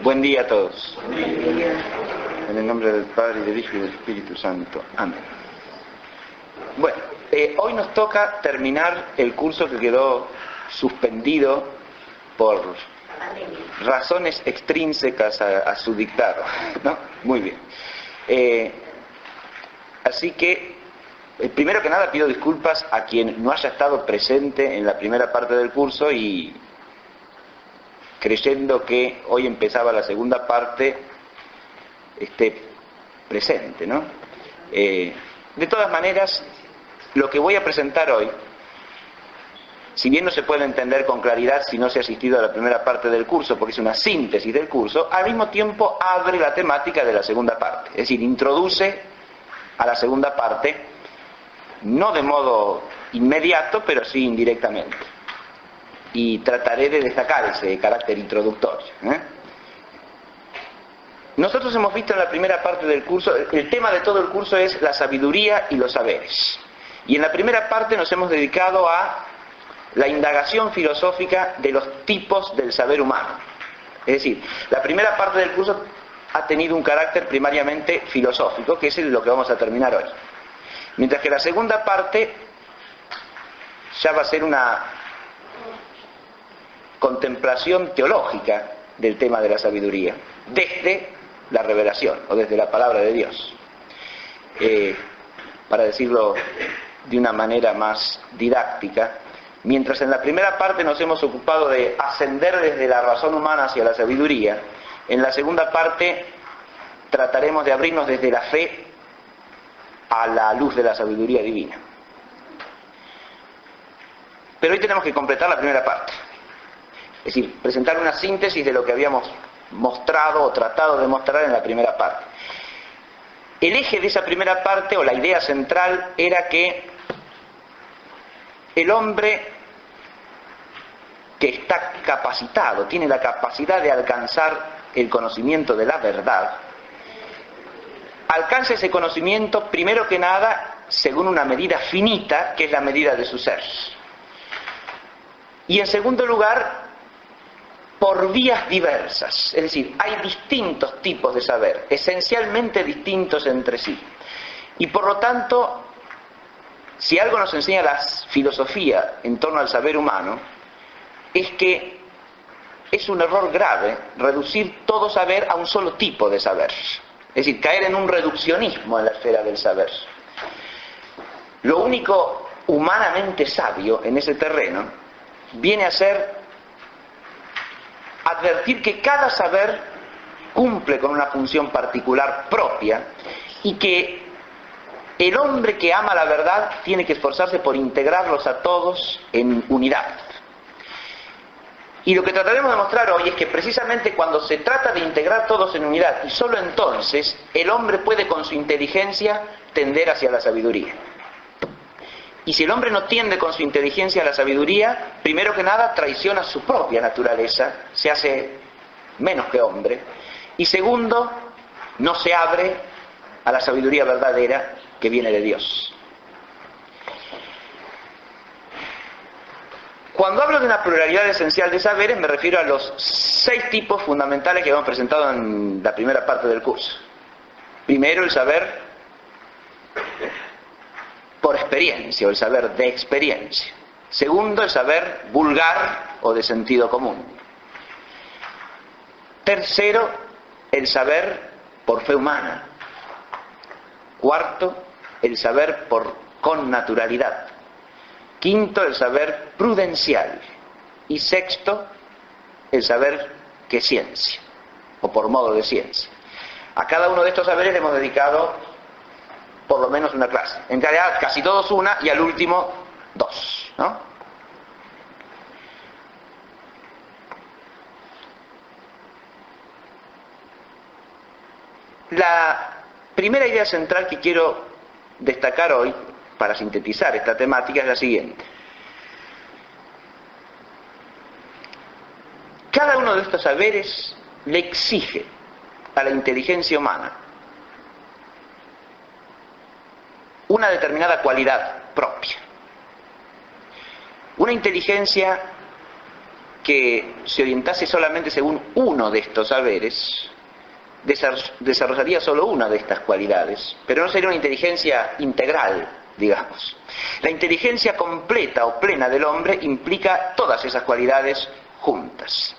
Buen día a todos. En el nombre del Padre, y del Hijo y del Espíritu Santo. Amén. Bueno, hoy nos toca terminar el curso que quedó suspendido por razones extrínsecas a su dictado, ¿no? Muy bien. Así que, primero que nada, pido disculpas a quien no haya estado presente en la primera parte del curso y creyendo que hoy empezaba la segunda parte, esté presente, ¿no? De todas maneras, lo que voy a presentar hoy, si bien no se puede entender con claridad si no se ha asistido a la primera parte del curso, porque es una síntesis del curso, al mismo tiempo abre la temática de la segunda parte, es decir, introduce a la segunda parte, no de modo inmediato, pero sí indirectamente. Y trataré de destacar ese carácter introductorio. Nosotros hemos visto en la primera parte del curso, el tema de todo el curso es la sabiduría y los saberes. Y en la primera parte nos hemos dedicado a la indagación filosófica de los tipos del saber humano. Es decir, la primera parte del curso ha tenido un carácter primariamente filosófico, que es lo que vamos a terminar hoy. Mientras que la segunda parte ya va a ser una contemplación teológica del tema de la sabiduría, desde la revelación, o desde la palabra de Dios. Para decirlo de una manera más didáctica, mientras en la primera parte nos hemos ocupado de ascender desde la razón humana hacia la sabiduría, en la segunda parte trataremos de abrirnos desde la fe a la luz de la sabiduría divina. Pero hoy tenemos que completar la primera parte. Es decir, presentar una síntesis de lo que habíamos mostrado o tratado de mostrar en la primera parte. El eje de esa primera parte, o la idea central, era que el hombre que está capacitado, tiene la capacidad de alcanzar el conocimiento de la verdad, alcanza ese conocimiento, primero que nada, según una medida finita, que es la medida de su ser. Y en segundo lugar, por vías diversas, es decir, hay distintos tipos de saber, esencialmente distintos entre sí. Y por lo tanto, si algo nos enseña la filosofía en torno al saber humano, es que es un error grave reducir todo saber a un solo tipo de saber. Es decir, caer en un reduccionismo en la esfera del saber. Lo único humanamente sabio en ese terreno viene a ser advertir que cada saber cumple con una función particular propia y que el hombre que ama la verdad tiene que esforzarse por integrarlos a todos en unidad. Y lo que trataremos de mostrar hoy es que precisamente cuando se trata de integrar todos en unidad, y solo entonces, el hombre puede con su inteligencia tender hacia la sabiduría. Y si el hombre no tiende con su inteligencia a la sabiduría, primero que nada traiciona su propia naturaleza, se hace menos que hombre. Y segundo, no se abre a la sabiduría verdadera que viene de Dios. Cuando hablo de una pluralidad esencial de saberes, me refiero a los 6 tipos fundamentales que hemos presentado en la primera parte del curso. Primero, el saber por experiencia, o el saber de experiencia. Segundo, el saber vulgar o de sentido común. Tercero, el saber por fe humana. Cuarto, el saber por connaturalidad. Quinto, el saber prudencial. Y sexto, el saber que es ciencia, o por modo de ciencia. A cada uno de estos saberes le hemos dedicado por lo menos una clase. En realidad casi todos una, y al último 2, ¿no? La primera idea central que quiero destacar hoy, para sintetizar esta temática, es la siguiente. Cada uno de estos saberes le exige a la inteligencia humana una determinada cualidad propia. Una inteligencia que se orientase solamente según uno de estos saberes, desarrollaría solo una de estas cualidades, pero no sería una inteligencia integral, digamos. La inteligencia completa o plena del hombre implica todas esas cualidades juntas.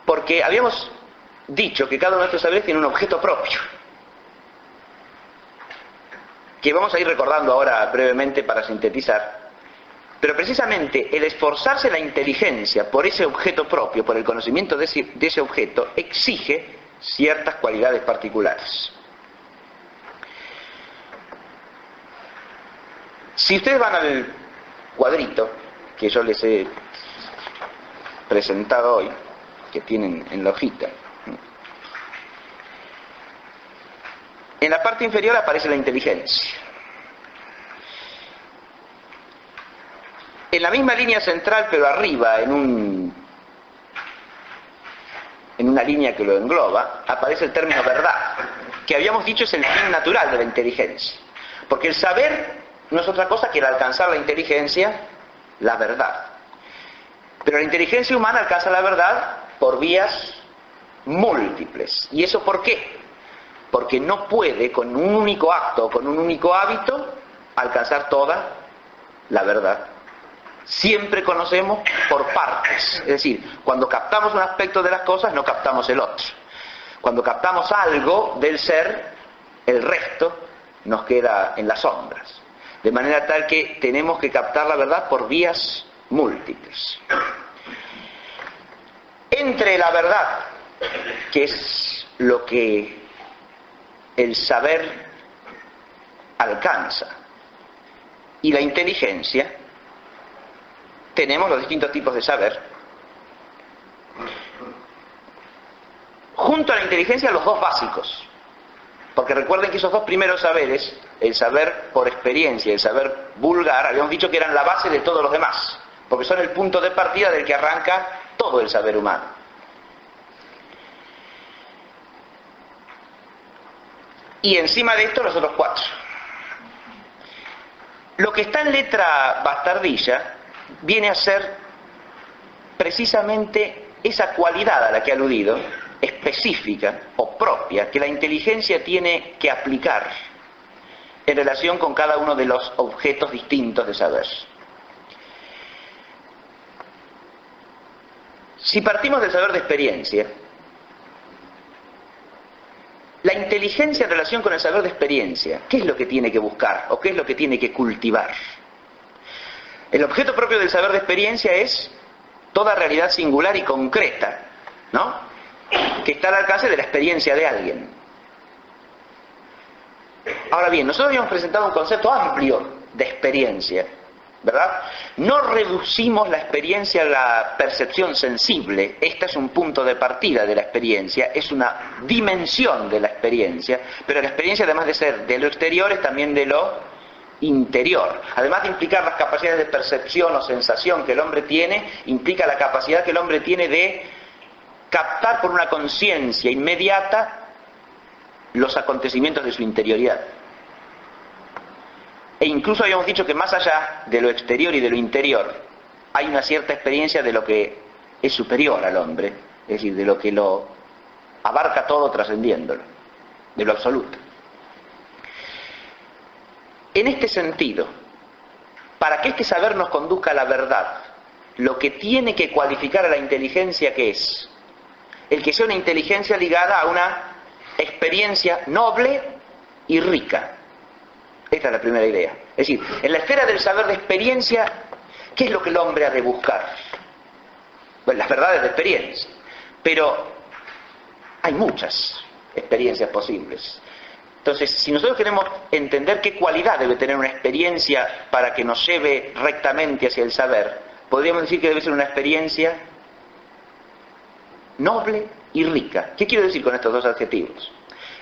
Porque habíamos dicho que cada uno de estos saberes tiene un objeto propio, que vamos a ir recordando ahora brevemente para sintetizar. Pero precisamente el esforzarse la inteligencia por ese objeto propio, por el conocimiento de ese objeto, exige ciertas cualidades particulares. Si ustedes van al cuadrito que yo les he presentado hoy, que tienen en la hojita, en la parte inferior aparece la inteligencia. En la misma línea central, pero arriba, en una línea que lo engloba, aparece el término verdad, que habíamos dicho es el fin natural de la inteligencia. Porque el saber no es otra cosa que el alcanzar la inteligencia, la verdad. Pero la inteligencia humana alcanza la verdad por vías múltiples. ¿Y eso por qué? Porque no puede con un único acto o con un único hábito alcanzar toda la verdad. Siempre conocemos por partes, es decir, cuando captamos un aspecto de las cosas no captamos el otro. Cuando captamos algo del ser, el resto nos queda en las sombras. De manera tal que tenemos que captar la verdad por vías múltiples. Entre la verdad, que es lo que el saber alcanza, y la inteligencia, tenemos los distintos tipos de saber. Junto a la inteligencia, los dos básicos. Porque recuerden que esos dos primeros saberes, el saber por experiencia y el saber vulgar, habíamos dicho que eran la base de todos los demás, porque son el punto de partida del que arranca todo el saber humano. Y encima de esto los otros cuatro. Lo que está en letra bastardilla viene a ser precisamente esa cualidad a la que he aludido, específica o propia, que la inteligencia tiene que aplicar en relación con cada uno de los objetos distintos de saber. Si partimos del saber de experiencia, la inteligencia en relación con el saber de experiencia, ¿qué es lo que tiene que buscar o qué es lo que tiene que cultivar? El objeto propio del saber de experiencia es toda realidad singular y concreta, ¿no?, que está al alcance de la experiencia de alguien. Ahora bien, nosotros habíamos presentado un concepto amplio de experiencia, ¿verdad? No reducimos la experiencia a la percepción sensible. Esta es un punto de partida de la experiencia, es una dimensión de la experiencia, pero la experiencia, además de ser de lo exterior, es también de lo interior. Además de implicar las capacidades de percepción o sensación que el hombre tiene, implica la capacidad que el hombre tiene de captar por una conciencia inmediata los acontecimientos de su interioridad. E incluso habíamos dicho que más allá de lo exterior y de lo interior, hay una cierta experiencia de lo que es superior al hombre, es decir, de lo que lo abarca todo trascendiéndolo, de lo absoluto. En este sentido, para que este saber nos conduzca a la verdad, lo que tiene que cualificar a la inteligencia, ¿qué es? El que sea una inteligencia ligada a una experiencia noble y rica. Esta es la primera idea. Es decir, en la esfera del saber de experiencia, ¿qué es lo que el hombre ha de buscar? Bueno, las verdades de experiencia. Pero hay muchas experiencias posibles. Entonces, si nosotros queremos entender qué cualidad debe tener una experiencia para que nos lleve rectamente hacia el saber, podríamos decir que debe ser una experiencia noble y rica. ¿Qué quiero decir con estos dos adjetivos?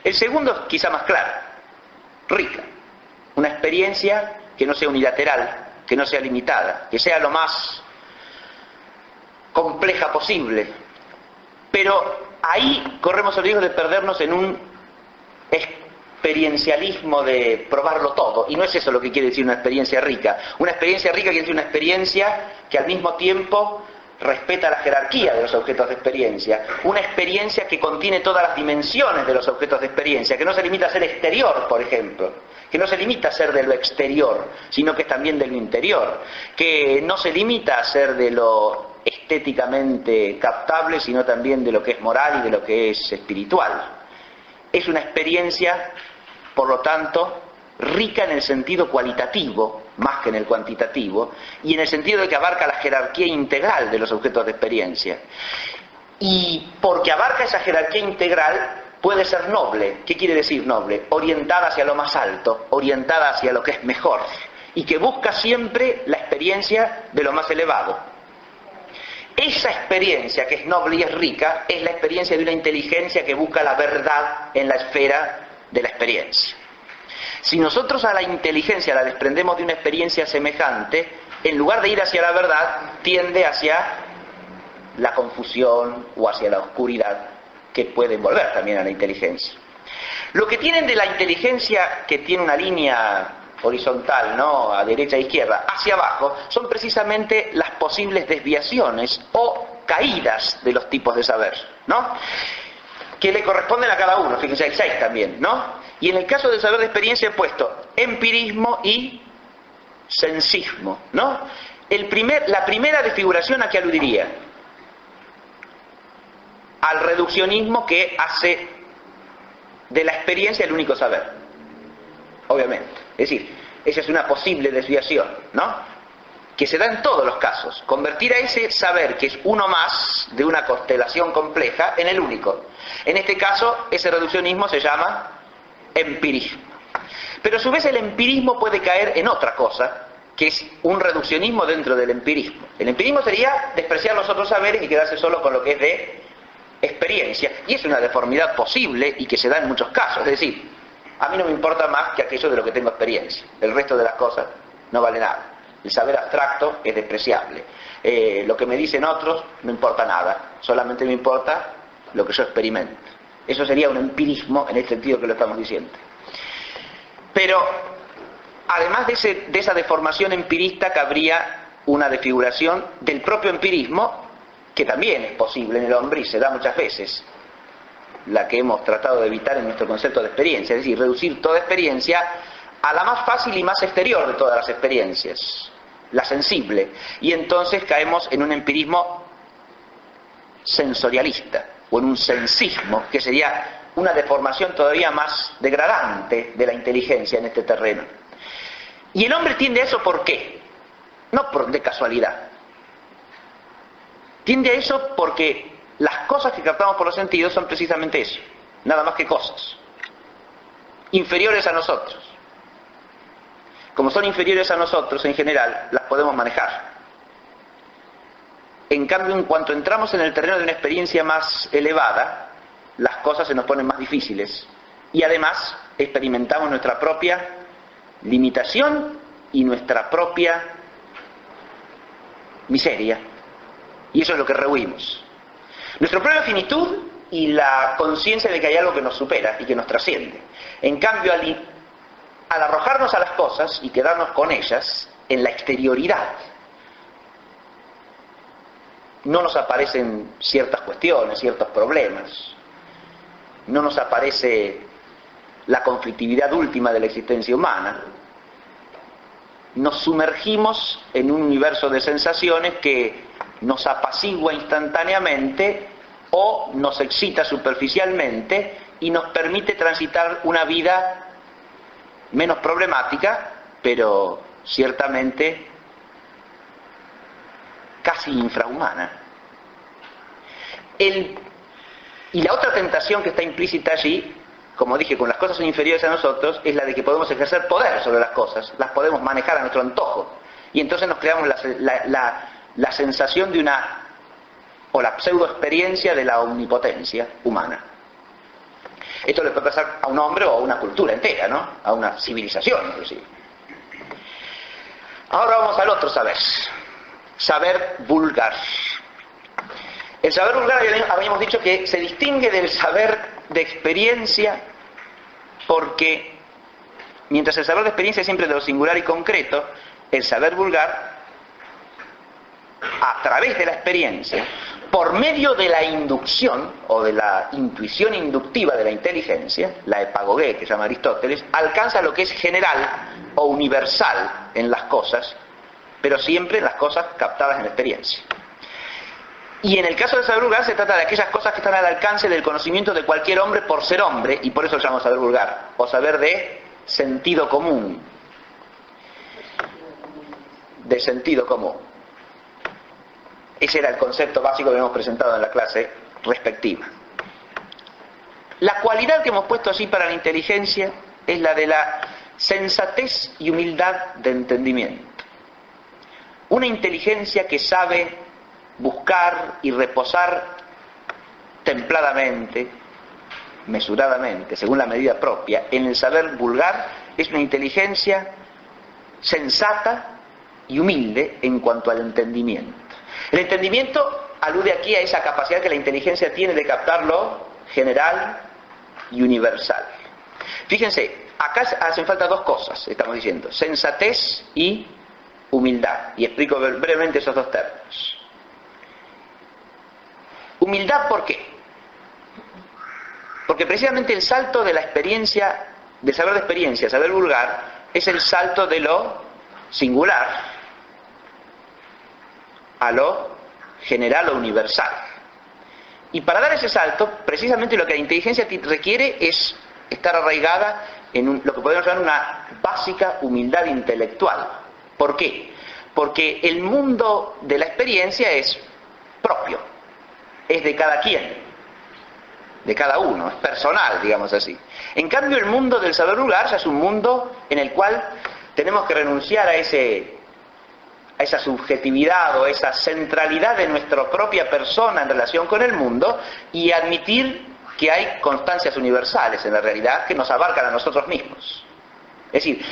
El segundo es quizá más claro: rica. Una experiencia que no sea unilateral, que no sea limitada, que sea lo más compleja posible. Pero ahí corremos el riesgo de perdernos en un experiencialismo de probarlo todo, y no es eso lo que quiere decir una experiencia rica. Una experiencia rica quiere decir una experiencia que al mismo tiempo respeta la jerarquía de los objetos de experiencia, una experiencia que contiene todas las dimensiones de los objetos de experiencia, que no se limita a ser exterior, por ejemplo, que no se limita a ser de lo exterior, sino que es también de lo interior, que no se limita a ser de lo estéticamente captable, sino también de lo que es moral y de lo que es espiritual. Es una experiencia, por lo tanto, rica en el sentido cualitativo, más que en el cuantitativo, y en el sentido de que abarca la jerarquía integral de los objetos de experiencia. Y porque abarca esa jerarquía integral, puede ser noble. ¿Qué quiere decir noble? Orientada hacia lo más alto, orientada hacia lo que es mejor, y que busca siempre la experiencia de lo más elevado. Esa experiencia que es noble y es rica es la experiencia de una inteligencia que busca la verdad en la esfera de la experiencia. Si nosotros a la inteligencia la desprendemos de una experiencia semejante, en lugar de ir hacia la verdad, tiende hacia la confusión o hacia la oscuridad que puede envolver también a la inteligencia. Lo que tienen de la inteligencia que tiene una línea horizontal, ¿no?, a derecha e izquierda, hacia abajo, son precisamente las posibles desviaciones o caídas de los tipos de saber, ¿no?, que le corresponden a cada uno. Fíjense, hay 6 también, ¿no? Y en el caso del saber de experiencia he puesto empirismo y sensismo, ¿no? La primera desfiguración, ¿a qué aludiría? Al reduccionismo que hace de la experiencia el único saber, obviamente. Es decir, esa es una posible desviación, ¿no?, que se da en todos los casos. Convertir a ese saber, que es uno más de una constelación compleja, en el único. En este caso, ese reduccionismo se llama empirismo. Pero a su vez el empirismo puede caer en otra cosa, que es un reduccionismo dentro del empirismo. El empirismo sería despreciar los otros saberes y quedarse solo con lo que es de experiencia. Y es una deformidad posible y que se da en muchos casos. Es decir, a mí no me importa más que aquello de lo que tengo experiencia. El resto de las cosas no vale nada. El saber abstracto es despreciable. Lo que me dicen otros no importa nada. Solamente me importa lo que yo experimento. Eso sería un empirismo en el sentido que lo estamos diciendo. Pero, además de esa deformación empirista, cabría una desfiguración del propio empirismo, que también es posible en el hombre y se da muchas veces, la que hemos tratado de evitar en nuestro concepto de experiencia, es decir, reducir toda experiencia a la más fácil y más exterior de todas las experiencias, la sensible, y entonces caemos en un empirismo sensorialista, o en un sensismo, que sería una deformación todavía más degradante de la inteligencia en este terreno. Y el hombre tiende a eso, ¿por qué? No de casualidad. Tiende a eso porque las cosas que captamos por los sentidos son precisamente eso, nada más que cosas, inferiores a nosotros. Como son inferiores a nosotros en general, las podemos manejar. En cambio, en cuanto entramos en el terreno de una experiencia más elevada, las cosas se nos ponen más difíciles. Y además, experimentamos nuestra propia limitación y nuestra propia miseria. Y eso es lo que rehuimos. Nuestra propia finitud y la conciencia de que hay algo que nos supera y que nos trasciende. En cambio, al arrojarnos a las cosas y quedarnos con ellas, en la exterioridad, no nos aparecen ciertas cuestiones, ciertos problemas, no nos aparece la conflictividad última de la existencia humana. Nos sumergimos en un universo de sensaciones que nos apacigua instantáneamente o nos excita superficialmente y nos permite transitar una vida menos problemática, pero ciertamente casi infrahumana. Y la otra tentación que está implícita allí, como dije, con las cosas son inferiores a nosotros, es la de que podemos ejercer poder sobre las cosas, las podemos manejar a nuestro antojo, y entonces nos creamos la sensación de o la pseudo experiencia de la omnipotencia humana. Esto le puede pasar a un hombre o a una cultura entera, ¿no?, a una civilización inclusive. Ahora vamos al otro saber. Saber vulgar. El saber vulgar, habíamos dicho que se distingue del saber de experiencia porque mientras el saber de experiencia es siempre de lo singular y concreto, el saber vulgar, a través de la experiencia, por medio de la inducción o de la intuición inductiva de la inteligencia, la epagogé que llama Aristóteles, alcanza lo que es general o universal en las cosas, pero siempre en las cosas captadas en la experiencia. Y en el caso del saber vulgar se trata de aquellas cosas que están al alcance del conocimiento de cualquier hombre por ser hombre, y por eso lo llamamos saber vulgar, o saber de sentido común. De sentido común. Ese era el concepto básico que hemos presentado en la clase respectiva. La cualidad que hemos puesto así para la inteligencia es la de la sensatez y humildad de entendimiento. Una inteligencia que sabe buscar y reposar templadamente, mesuradamente, según la medida propia, en el saber vulgar, es una inteligencia sensata y humilde en cuanto al entendimiento. El entendimiento alude aquí a esa capacidad que la inteligencia tiene de captar lo general y universal. Fíjense, acá hacen falta dos cosas, estamos diciendo, sensatez y humildad, y explico brevemente esos dos términos. Humildad, ¿por qué? Porque precisamente el salto de la experiencia, de saber de experiencia, saber vulgar, es el salto de lo singular a lo general o universal. Y para dar ese salto, precisamente lo que la inteligencia requiere es estar arraigada en lo que podemos llamar una básica humildad intelectual. ¿Por qué? Porque el mundo de la experiencia es propio, es de cada quien, de cada uno, es personal, digamos así. En cambio, el mundo del saber vulgar ya es un mundo en el cual tenemos que renunciar a esa subjetividad o esa centralidad de nuestra propia persona en relación con el mundo y admitir que hay constancias universales en la realidad que nos abarcan a nosotros mismos. Es decir,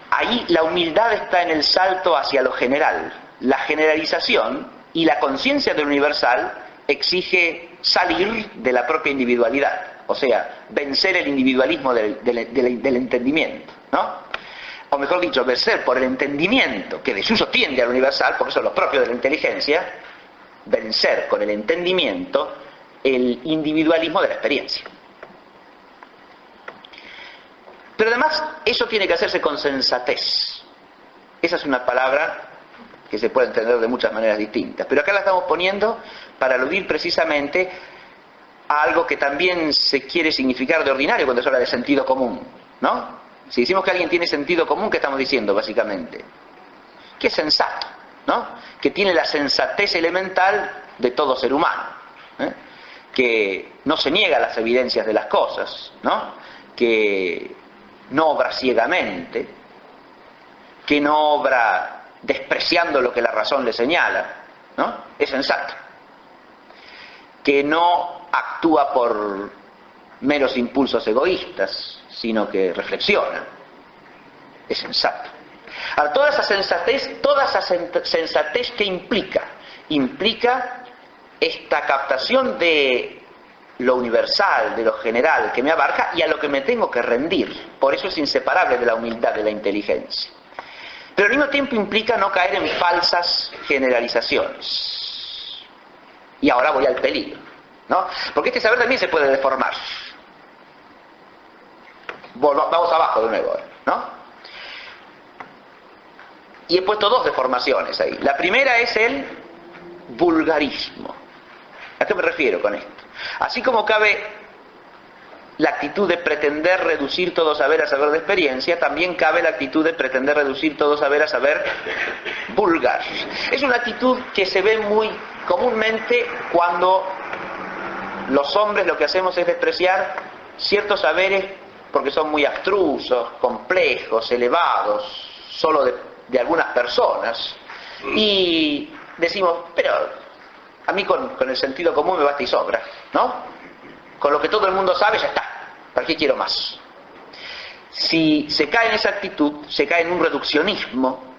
ahí la humildad está en el salto hacia lo general. La generalización y la conciencia del universal exige salir de la propia individualidad, o sea, vencer el individualismo del entendimiento, ¿no? O mejor dicho, vencer por el entendimiento que de suyo tiende al universal, porque eso es lo propio de la inteligencia, vencer con el entendimiento el individualismo de la experiencia. Pero además eso tiene que hacerse con sensatez. Esa es una palabra que se puede entender de muchas maneras distintas, pero acá la estamos poniendo para aludir precisamente a algo que también se quiere significar de ordinario cuando se habla de sentido común, ¿no? Si decimos que alguien tiene sentido común, ¿qué estamos diciendo básicamente? Que es sensato, ¿no? Que tiene la sensatez elemental de todo ser humano, ¿eh? Que no se niega a las evidencias de las cosas, ¿no? Que no obra ciegamente, que no obra despreciando lo que la razón le señala, ¿no? Es sensato. Que no actúa por meros impulsos egoístas, sino que reflexiona. Es sensato. Ahora, toda esa sensatez que implica esta captación de lo universal, de lo general que me abarca y a lo que me tengo que rendir. Por eso es inseparable de la humildad de la inteligencia. Pero al mismo tiempo implica no caer en falsas generalizaciones. Y ahora voy al peligro, ¿no? Porque este saber también se puede deformar. Vamos abajo de nuevo, ¿no? Y he puesto dos deformaciones ahí. La primera es el vulgarismo. ¿A qué me refiero con esto? Así como cabe la actitud de pretender reducir todo saber a saber de experiencia, también cabe la actitud de pretender reducir todo saber a saber vulgar. Es una actitud que se ve muy comúnmente cuando los hombres lo que hacemos es despreciar ciertos saberes porque son muy abstrusos, complejos, elevados, solo de algunas personas, y decimos, pero a mí con el sentido común me basta y sobra, ¿no? Con lo que todo el mundo sabe ya está, ¿para qué quiero más? Si se cae en esa actitud, se cae en un reduccionismo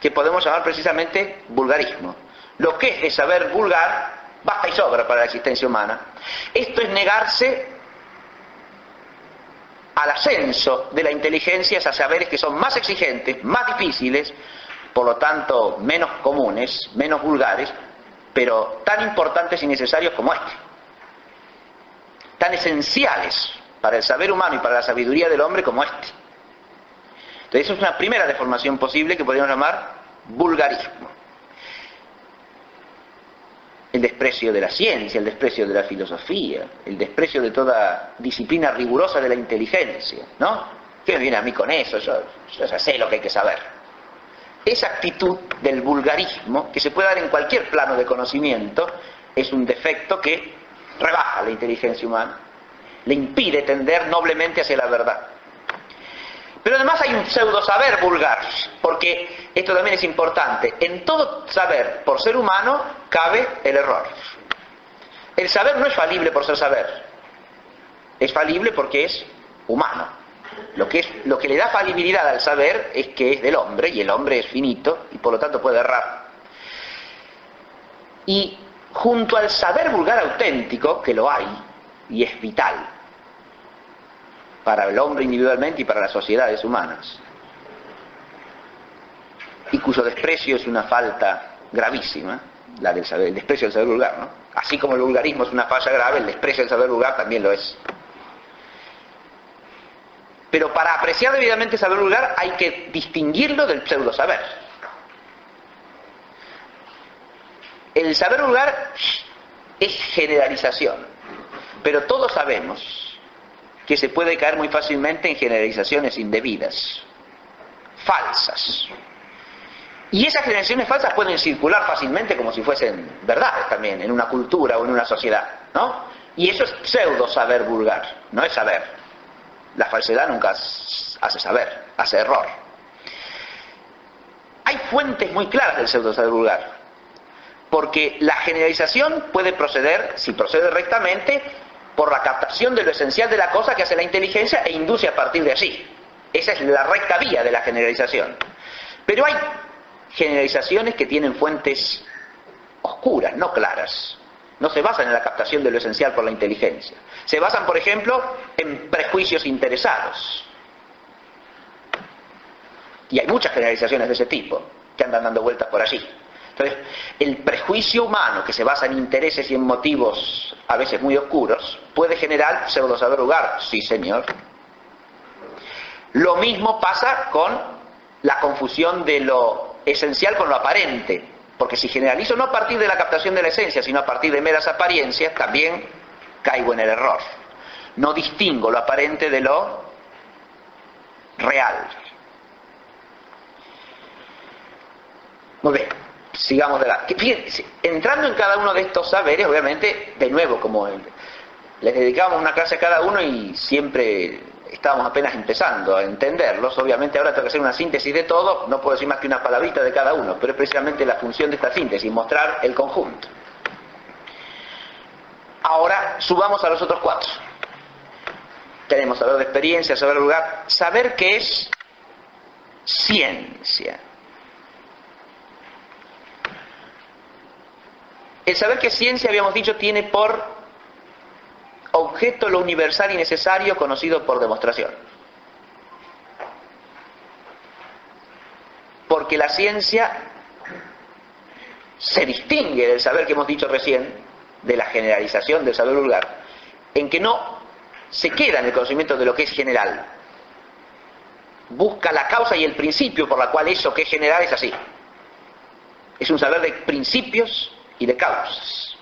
que podemos llamar precisamente vulgarismo. Lo que es de saber vulgar basta y sobra para la existencia humana. Esto es negarse al ascenso de la inteligencia a saberes que son más exigentes, más difíciles, por lo tanto menos comunes, menos vulgares, pero tan importantes y necesarios como este, tan esenciales para el saber humano y para la sabiduría del hombre como este. Entonces eso es una primera deformación posible que podríamos llamar vulgarismo. El desprecio de la ciencia, el desprecio de la filosofía, el desprecio de toda disciplina rigurosa de la inteligencia, ¿no? ¿Qué me viene a mí con eso? Yo ya sé lo que hay que saber. Esa actitud del vulgarismo, que se puede dar en cualquier plano de conocimiento, es un defecto que rebaja la inteligencia humana, le impide tender noblemente hacia la verdad. Pero además hay un pseudo saber vulgar, porque esto también es importante. En todo saber por ser humano cabe el error. El saber no es falible por ser saber, es falible porque es humano. Lo que le da falibilidad al saber es que es del hombre, y el hombre es finito y por lo tanto puede errar. Y junto al saber vulgar auténtico, que lo hay y es vital para el hombre individualmente y para las sociedades humanas, y cuyo desprecio es una falta gravísima, la del saber, el desprecio del saber vulgar, ¿no? Así como el vulgarismo es una falla grave, el desprecio del saber vulgar también lo es. Pero para apreciar debidamente el saber vulgar hay que distinguirlo del pseudo saber. El saber vulgar es generalización, pero todos sabemos que se puede caer muy fácilmente en generalizaciones indebidas, falsas. Y esas generalizaciones falsas pueden circular fácilmente como si fuesen verdades también, en una cultura o en una sociedad, ¿no? Y eso es pseudo saber vulgar, no es saber. La falsedad nunca hace saber, hace error. Hay fuentes muy claras del pseudo saber vulgar, porque la generalización puede proceder, si procede rectamente, por la captación de lo esencial de la cosa que hace la inteligencia e induce a partir de allí. Esa es la recta vía de la generalización. Pero hay generalizaciones que tienen fuentes oscuras, no claras. No se basan en la captación de lo esencial por la inteligencia. Se basan, por ejemplo, en prejuicios interesados. Y hay muchas generalizaciones de ese tipo que andan dando vueltas por allí. Entonces, el prejuicio humano que se basa en intereses y en motivos a veces muy oscuros puede generar pseudo saber vulgar, sí señor. Lo mismo pasa con la confusión de lo esencial con lo aparente, porque si generalizo no a partir de la captación de la esencia, sino a partir de meras apariencias, también caigo en el error. No distingo lo aparente de lo real. Muy bien. Sigamos de la... Fíjense, entrando en cada uno de estos saberes, obviamente, de nuevo, como les dedicábamos una clase a cada uno y siempre estábamos apenas empezando a entenderlos, obviamente ahora tengo que hacer una síntesis de todo, no puedo decir más que una palabrita de cada uno, pero es precisamente la función de esta síntesis, mostrar el conjunto. Ahora subamos a los otros cuatro. Tenemos saber de experiencia, saber vulgar, saber qué es ciencia. El saber que es ciencia, habíamos dicho, tiene por objeto lo universal y necesario conocido por demostración. Porque la ciencia se distingue del saber que hemos dicho recién, de la generalización del saber vulgar, en que no se queda en el conocimiento de lo que es general. Busca la causa y el principio por la cual eso que es general es así. Es un saber de principios y de causas,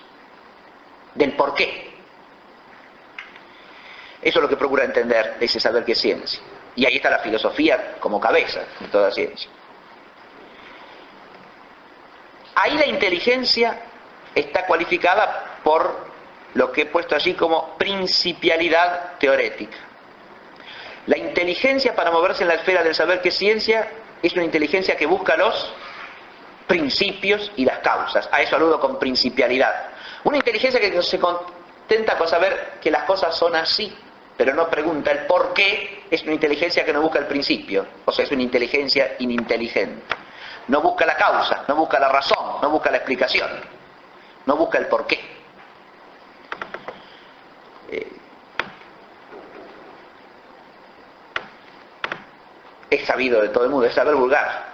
del por qué. Eso es lo que procura entender ese saber que es ciencia. Y ahí está la filosofía como cabeza de toda ciencia. Ahí la inteligencia está cualificada por lo que he puesto allí como principialidad teorética. La inteligencia, para moverse en la esfera del saber que es ciencia, es una inteligencia que busca los principios y las causas. A eso aludo con principialidad. Una inteligencia que se contenta con saber que las cosas son así, pero no pregunta el por qué, es una inteligencia que no busca el principio, o sea, es una inteligencia ininteligente. No busca la causa, no busca la razón, no busca la explicación, no busca el por qué. sabido de todo el mundo, es saber vulgar,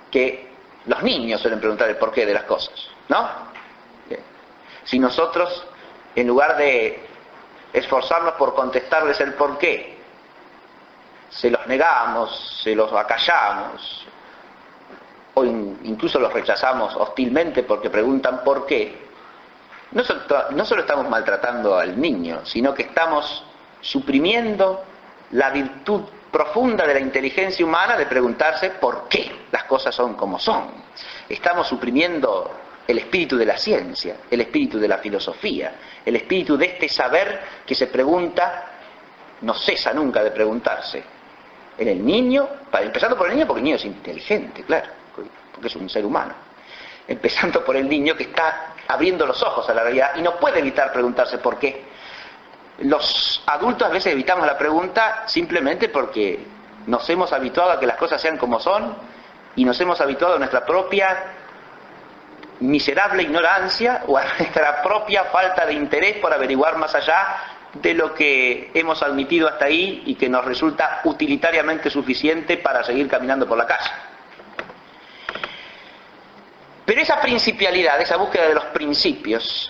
que los niños suelen preguntar el porqué de las cosas, ¿no? Bien. Si nosotros, en lugar de esforzarnos por contestarles el porqué, se los negamos, se los acallamos, o incluso los rechazamos hostilmente porque preguntan por qué, no solo estamos maltratando al niño, sino que estamos suprimiendo la virtud profunda de la inteligencia humana de preguntarse por qué las cosas son como son. Estamos suprimiendo el espíritu de la ciencia, el espíritu de la filosofía, el espíritu de este saber que se pregunta, no cesa nunca de preguntarse. En el niño, empezando por el niño, porque el niño es inteligente, claro, porque es un ser humano. Empezando por el niño que está abriendo los ojos a la realidad y no puede evitar preguntarse por qué. Los adultos a veces evitamos la pregunta simplemente porque nos hemos habituado a que las cosas sean como son y nos hemos habituado a nuestra propia miserable ignorancia o a nuestra propia falta de interés por averiguar más allá de lo que hemos admitido hasta ahí y que nos resulta utilitariamente suficiente para seguir caminando por la calle. Pero esa principialidad, esa búsqueda de los principios,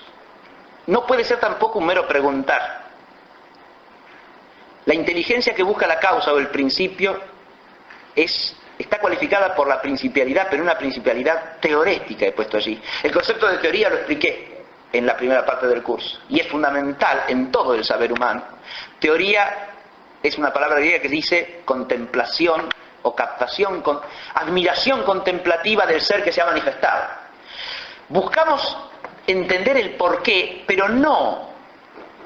no puede ser tampoco un mero preguntar. La inteligencia que busca la causa o el principio está cualificada por la principialidad, pero una principialidad teorética he puesto allí. El concepto de teoría lo expliqué en la primera parte del curso, y es fundamental en todo el saber humano. Teoría es una palabra griega que dice contemplación o captación, admiración contemplativa del ser que se ha manifestado. Buscamos entender el porqué, pero no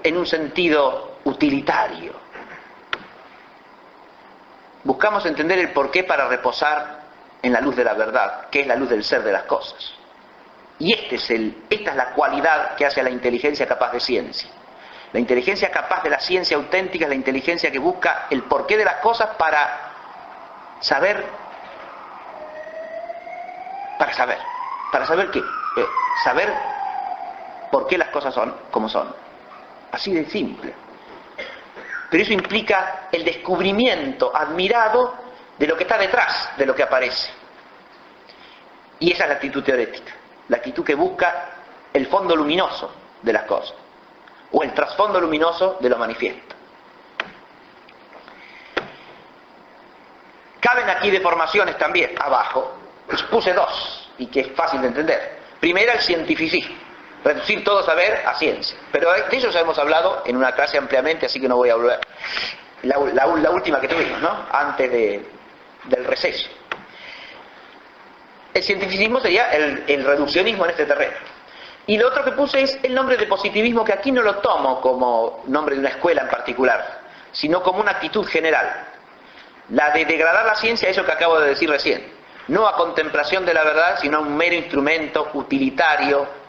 en un sentido utilitario. Buscamos entender el porqué para reposar en la luz de la verdad, que es la luz del ser de las cosas. Y esta es la cualidad que hace a la inteligencia capaz de ciencia. La inteligencia capaz de la ciencia auténtica es la inteligencia que busca el porqué de las cosas para saber qué, saber por qué las cosas son como son. Así de simple. Pero eso implica el descubrimiento admirado de lo que está detrás de lo que aparece. Y esa es la actitud teorética, la actitud que busca el fondo luminoso de las cosas, o el trasfondo luminoso de lo manifiesto. Caben aquí deformaciones también, abajo. Puse dos, y que es fácil de entender. Primera, el cientificismo. Reducir todo saber a ciencia. Pero de eso ya hemos hablado en una clase ampliamente, así que no voy a volver. La última que tuvimos, ¿no? Antes del receso. El cientificismo sería el reduccionismo en este terreno. Y lo otro que puse es el nombre de positivismo, que aquí no lo tomo como nombre de una escuela en particular, sino como una actitud general. La de degradar la ciencia a eso que acabo de decir recién. No a contemplación de la verdad, sino a un mero instrumento utilitario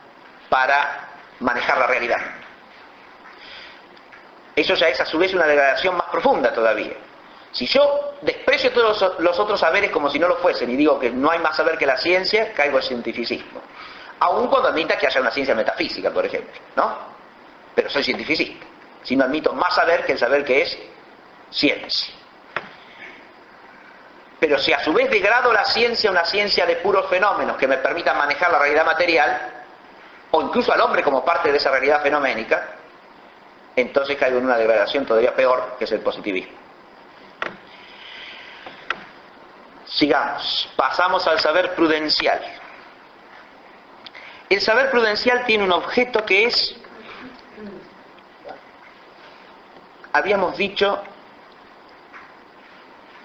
para manejar la realidad. Eso ya es a su vez una degradación más profunda todavía. Si yo desprecio todos los otros saberes como si no lo fuesen y digo que no hay más saber que la ciencia, caigo al cientificismo. Aun cuando admita que haya una ciencia metafísica, por ejemplo, ¿no? Pero soy cientificista. Si no admito más saber que el saber que es ciencia. Pero si a su vez degrado la ciencia a una ciencia de puros fenómenos que me permitan manejar la realidad material, o incluso al hombre como parte de esa realidad fenoménica, entonces caigo en una degradación todavía peor, que es el positivismo. Sigamos, pasamos al saber prudencial. El saber prudencial tiene un objeto que es, habíamos dicho,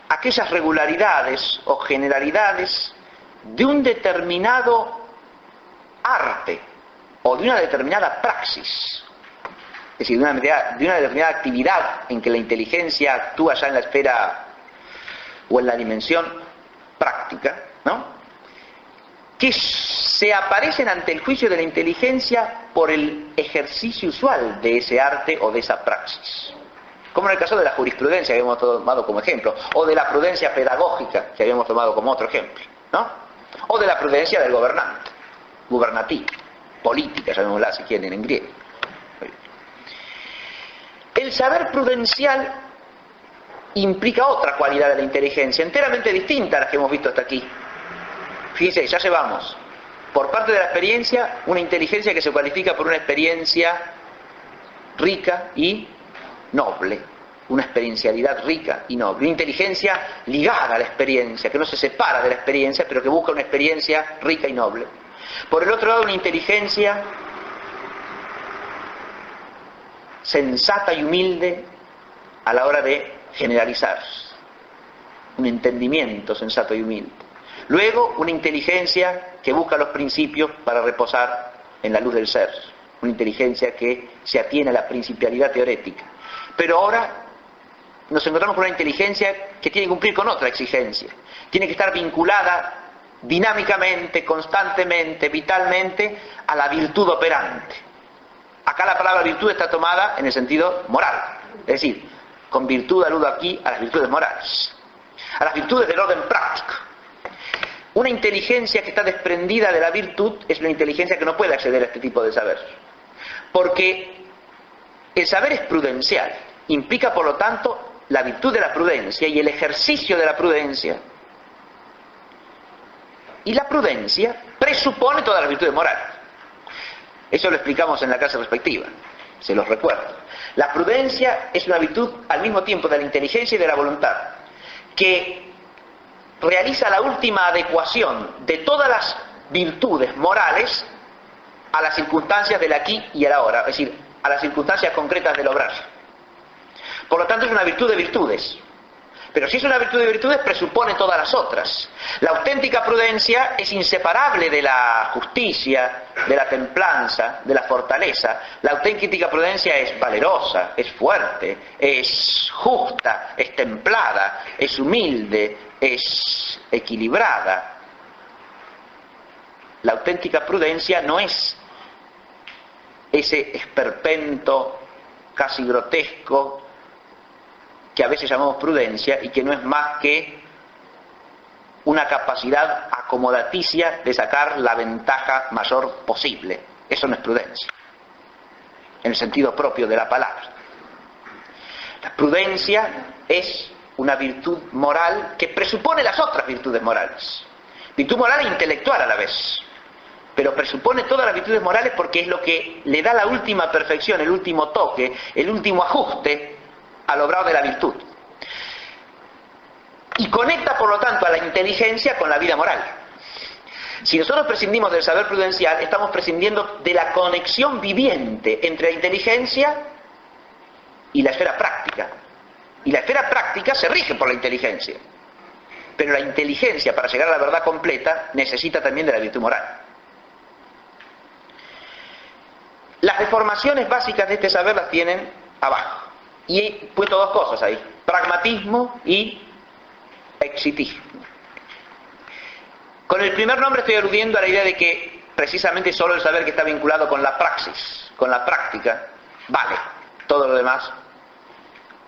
aquellas regularidades o generalidades de un determinado arte o de una determinada praxis, es decir, de una determinada actividad en que la inteligencia actúa ya en la esfera o en la dimensión práctica, ¿no? Que se aparecen ante el juicio de la inteligencia por el ejercicio usual de ese arte o de esa praxis. Como en el caso de la jurisprudencia que habíamos tomado como ejemplo, o de la prudencia pedagógica que habíamos tomado como otro ejemplo, ¿no? O de la prudencia del gobernante, gubernativa, política, llamémosla si quieren en griego. El saber prudencial implica otra cualidad de la inteligencia, enteramente distinta a las que hemos visto hasta aquí. Fíjense, ya llevamos, por parte de la experiencia, una inteligencia que se cualifica por una experiencia rica y noble, una experiencialidad rica y noble, una inteligencia ligada a la experiencia, que no se separa de la experiencia, pero que busca una experiencia rica y noble. Por el otro lado, una inteligencia sensata y humilde a la hora de generalizar, un entendimiento sensato y humilde. Luego, una inteligencia que busca los principios para reposar en la luz del ser, una inteligencia que se atiene a la principialidad teorética. Pero ahora nos encontramos con una inteligencia que tiene que cumplir con otra exigencia, tiene que estar vinculada dinámicamente, constantemente, vitalmente a la virtud operante. Acá la palabra virtud está tomada en el sentido moral, es decir, con virtud aludo aquí a las virtudes morales, a las virtudes del orden práctico. Una inteligencia que está desprendida de la virtud es una inteligencia que no puede acceder a este tipo de saber, porque el saber es prudencial, implica por lo tanto la virtud de la prudencia y el ejercicio de la prudencia. Y la prudencia presupone todas las virtudes morales. Eso lo explicamos en la clase respectiva, se los recuerdo. La prudencia es una virtud al mismo tiempo de la inteligencia y de la voluntad, que realiza la última adecuación de todas las virtudes morales a las circunstancias del aquí y el ahora, es decir, a las circunstancias concretas del obrar. Por lo tanto, es una virtud de virtudes. Pero si es una virtud de virtudes, presupone todas las otras. La auténtica prudencia es inseparable de la justicia, de la templanza, de la fortaleza. La auténtica prudencia es valerosa, es fuerte, es justa, es templada, es humilde, es equilibrada. La auténtica prudencia no es ese esperpento casi grotesco que a veces llamamos prudencia y que no es más que una capacidad acomodaticia de sacar la ventaja mayor posible. Eso no es prudencia, en el sentido propio de la palabra. La prudencia es una virtud moral que presupone las otras virtudes morales. Virtud moral e intelectual a la vez, pero presupone todas las virtudes morales porque es lo que le da la última perfección, el último toque, el último ajuste al obrar de la virtud. Y conecta, por lo tanto, a la inteligencia con la vida moral. Si nosotros prescindimos del saber prudencial, estamos prescindiendo de la conexión viviente entre la inteligencia y la esfera práctica. Y la esfera práctica se rige por la inteligencia. Pero la inteligencia, para llegar a la verdad completa, necesita también de la virtud moral. Las deformaciones básicas de este saber las tienen abajo. Y he puesto dos cosas ahí: pragmatismo y exitismo. Con el primer nombre estoy aludiendo a la idea de que precisamente solo el saber que está vinculado con la praxis, con la práctica, vale. Todo lo demás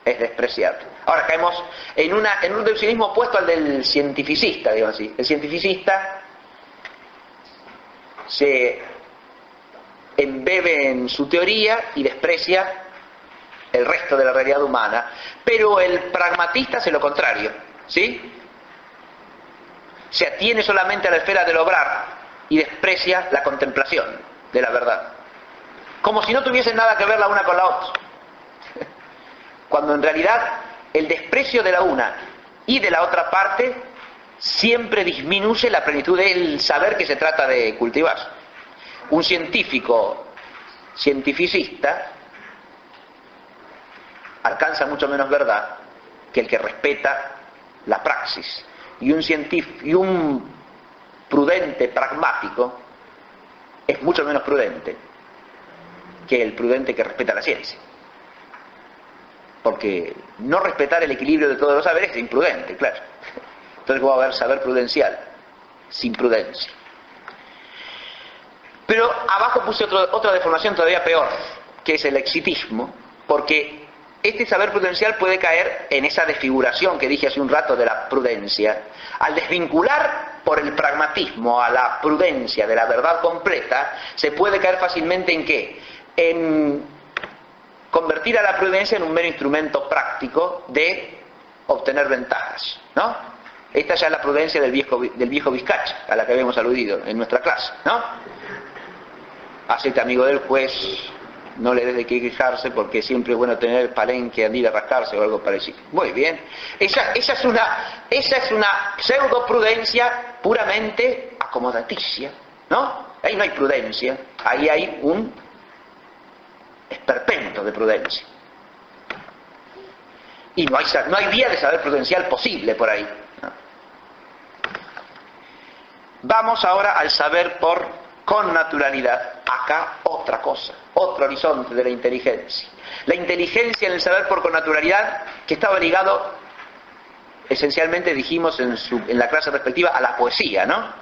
es despreciable. Ahora caemos en un reduccionismo opuesto al del cientificista, digamos así. El cientificista se embebe en su teoría y desprecia el resto de la realidad humana, pero el pragmatista hace lo contrario, ¿sí? Se atiene solamente a la esfera del obrar y desprecia la contemplación de la verdad, como si no tuviesen nada que ver la una con la otra, cuando en realidad el desprecio de la una y de la otra parte siempre disminuye la plenitud del saber que se trata de cultivar. Un cientificista alcanza mucho menos verdad que el que respeta la praxis, y un prudente pragmático es mucho menos prudente que el prudente que respeta la ciencia, porque no respetar el equilibrio de todos los saberes es imprudente, claro. Entonces va a haber saber prudencial sin prudencia. Pero abajo puse otra deformación todavía peor, que es el exitismo, porque este saber prudencial puede caer en esa desfiguración que dije hace un rato de la prudencia. Al desvincular por el pragmatismo a la prudencia de la verdad completa, se puede caer fácilmente ¿en qué? En convertir a la prudencia en un mero instrumento práctico de obtener ventajas, ¿no? Esta ya es la prudencia del viejo Vizcacha, a la que habíamos aludido en nuestra clase, ¿no? Hacete amigo del juez, no le des de qué quejarse porque siempre es bueno tener el palenque, andir a rascarse o algo parecido. Muy bien. Esa es una pseudo prudencia puramente acomodaticia, ¿no? Ahí no hay prudencia, ahí hay un esperpento de prudencia. Y no hay vía de saber prudencial posible por ahí, ¿no? Vamos ahora al saber con naturalidad. Acá otra cosa, otro horizonte de la inteligencia. La inteligencia en el saber por connaturalidad, que estaba ligado esencialmente, dijimos en la clase respectiva, a la poesía, ¿no?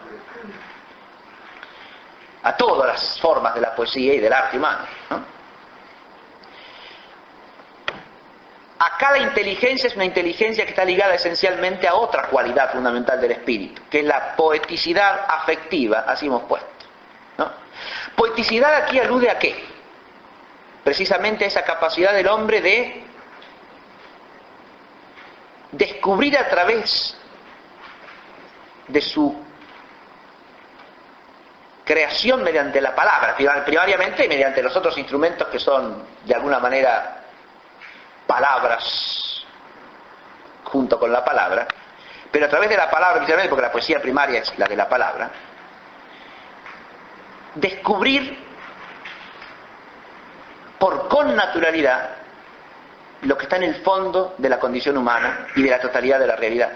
A todas las formas de la poesía y del arte humano, ¿no? Acá la inteligencia es una inteligencia que está ligada esencialmente a otra cualidad fundamental del espíritu, que es la poeticidad afectiva, así hemos puesto, ¿no? Poeticidad aquí alude a ¿qué? Precisamente a esa capacidad del hombre de descubrir a través de su creación mediante la palabra, primariamente mediante los otros instrumentos que son de alguna manera palabras junto con la palabra, pero a través de la palabra, precisamente porque la poesía primaria es la de la palabra, descubrir por connaturalidad lo que está en el fondo de la condición humana y de la totalidad de la realidad,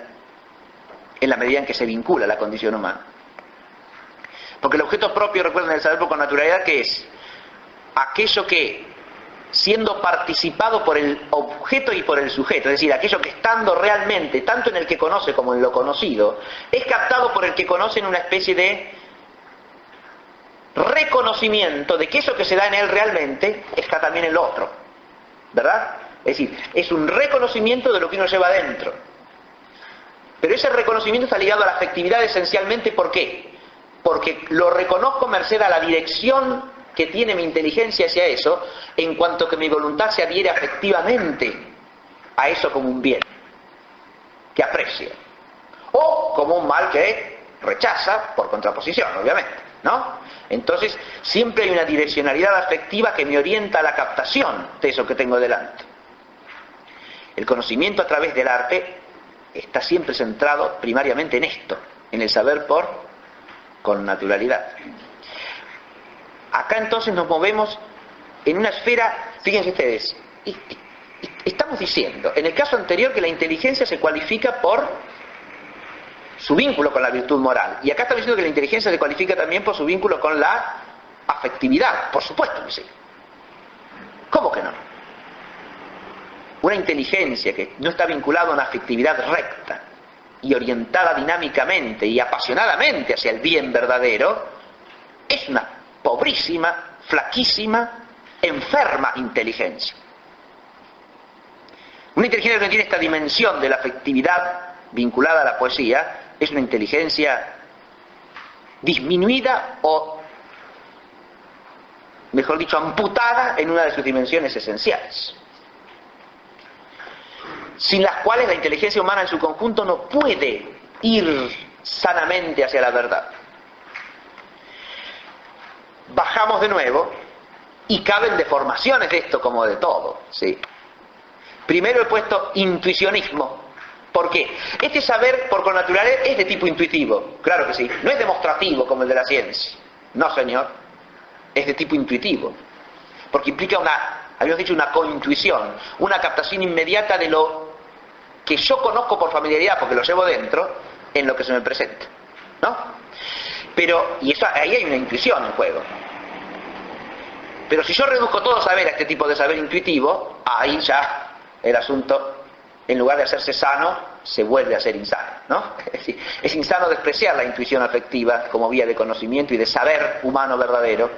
en la medida en que se vincula la condición humana. Porque el objeto propio, recuerden, del saber por connaturalidad, que es aquello que, siendo participado por el objeto y por el sujeto, es decir, aquello que estando realmente, tanto en el que conoce como en lo conocido, es captado por el que conoce en una especie de reconocimiento de que eso que se da en él realmente está también en lo otro, ¿verdad? Es decir, es un reconocimiento de lo que uno lleva adentro. Pero ese reconocimiento está ligado a la afectividad esencialmente, ¿por qué? Porque lo reconozco merced a la dirección que tiene mi inteligencia hacia eso, en cuanto que mi voluntad se adhiere afectivamente a eso como un bien, que aprecia, o como un mal que rechaza por contraposición, obviamente, ¿no? Entonces, siempre hay una direccionalidad afectiva que me orienta a la captación de eso que tengo delante. El conocimiento a través del arte está siempre centrado primariamente en esto, en el saber con naturalidad. Acá entonces nos movemos en una esfera, fíjense ustedes, estamos diciendo, en el caso anterior, que la inteligencia se cualifica por su vínculo con la virtud moral, y acá estamos diciendo que la inteligencia se cualifica también por su vínculo con la afectividad. Por supuesto que sí. ¿Cómo que no? Una inteligencia que no está vinculada a una afectividad recta y orientada dinámicamente y apasionadamente hacia el bien verdadero, es una pobrísima, flaquísima, enferma inteligencia. Una inteligencia que no tiene esta dimensión de la afectividad vinculada a la poesía es una inteligencia disminuida o, mejor dicho, amputada en una de sus dimensiones esenciales, sin las cuales la inteligencia humana en su conjunto no puede ir sanamente hacia la verdad. Bajamos de nuevo y caben deformaciones de esto como de todo, ¿sí? Primero he puesto intuicionismo. ¿Por qué? Este saber por connaturalidad es de tipo intuitivo, claro que sí, no es demostrativo como el de la ciencia, no señor, es de tipo intuitivo, porque implica habíamos dicho, una cointuición, una captación inmediata de lo que yo conozco por familiaridad, porque lo llevo dentro, en lo que se me presenta, ¿no? Pero, y eso, ahí hay una intuición en juego. Pero si yo reduzco todo saber a este tipo de saber intuitivo, ahí ya el asunto, en lugar de hacerse sano, se vuelve a ser insano, ¿no? Es decir, es insano despreciar la intuición afectiva como vía de conocimiento y de saber humano verdadero,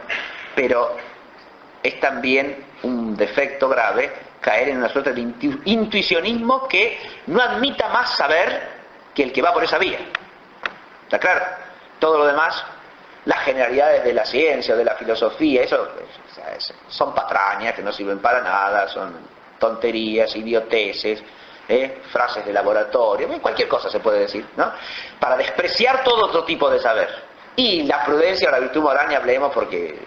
pero es también un defecto grave caer en una suerte de intuicionismo que no admita más saber que el que va por esa vía. ¿Está claro? Todo lo demás, las generalidades de la ciencia o de la filosofía, eso son patrañas que no sirven para nada, son tonterías, idioteces, frases de laboratorio, cualquier cosa se puede decir, ¿no? Para despreciar todo otro tipo de saber. Y la prudencia o la virtud moral ni hablemos, porque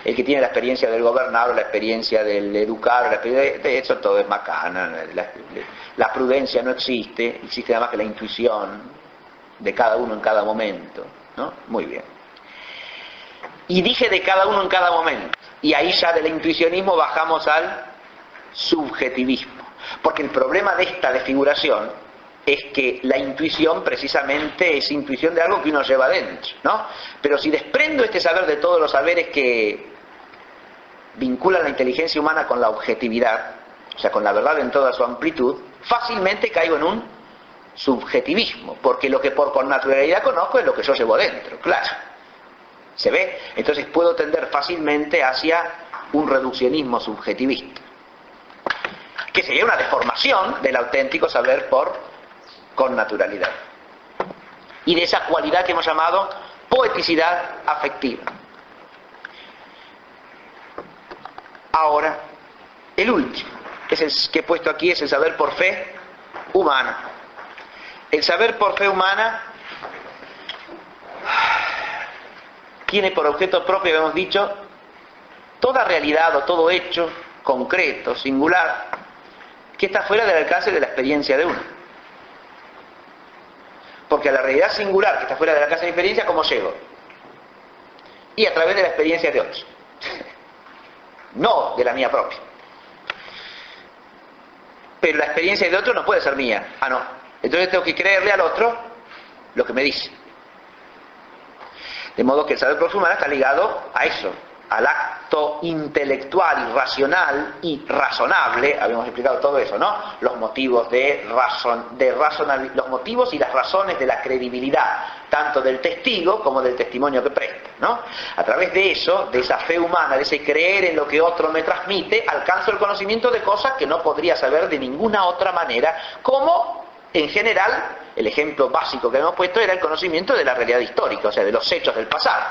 el que tiene la experiencia del gobernar o la experiencia del educar, de eso todo es macana. La prudencia no existe, existe nada más que la intuición de cada uno en cada momento, ¿no? Muy bien. Y dije de cada uno en cada momento, y ahí ya del intuicionismo bajamos al subjetivismo, porque el problema de esta desfiguración es que la intuición precisamente es intuición de algo que uno lleva dentro, ¿no? Pero si desprendo este saber de todos los saberes que vinculan la inteligencia humana con la objetividad, o sea, con la verdad en toda su amplitud, fácilmente caigo en un subjetivismo, porque lo que por connaturalidad conozco es lo que yo llevo dentro, claro. ¿Se ve? Entonces puedo tender fácilmente hacia un reduccionismo subjetivista, que sería una deformación del auténtico saber por connaturalidad. Y de esa cualidad que hemos llamado poeticidad afectiva. Ahora, el último, es el que he puesto aquí, es el saber por fe humana. El saber por fe humana tiene por objeto propio, hemos dicho, toda realidad o todo hecho concreto, singular, que está fuera del alcance de la experiencia de uno. Porque a la realidad singular que está fuera del alcance de mi experiencia, ¿cómo llego? Y a través de la experiencia de otros. No de la mía propia. Pero la experiencia de otro no puede ser mía. Ah, no. Entonces tengo que creerle al otro lo que me dice. De modo que el saber por fe humana está ligado a eso, al acto intelectual y racional y razonable, habíamos explicado todo eso, ¿no? Los motivos los motivos y las razones de la credibilidad, tanto del testigo como del testimonio que presta, ¿no? A través de eso, de esa fe humana, de ese creer en lo que otro me transmite, alcanzo el conocimiento de cosas que no podría saber de ninguna otra manera, como en general, el ejemplo básico que hemos puesto era el conocimiento de la realidad histórica, o sea, de los hechos del pasado,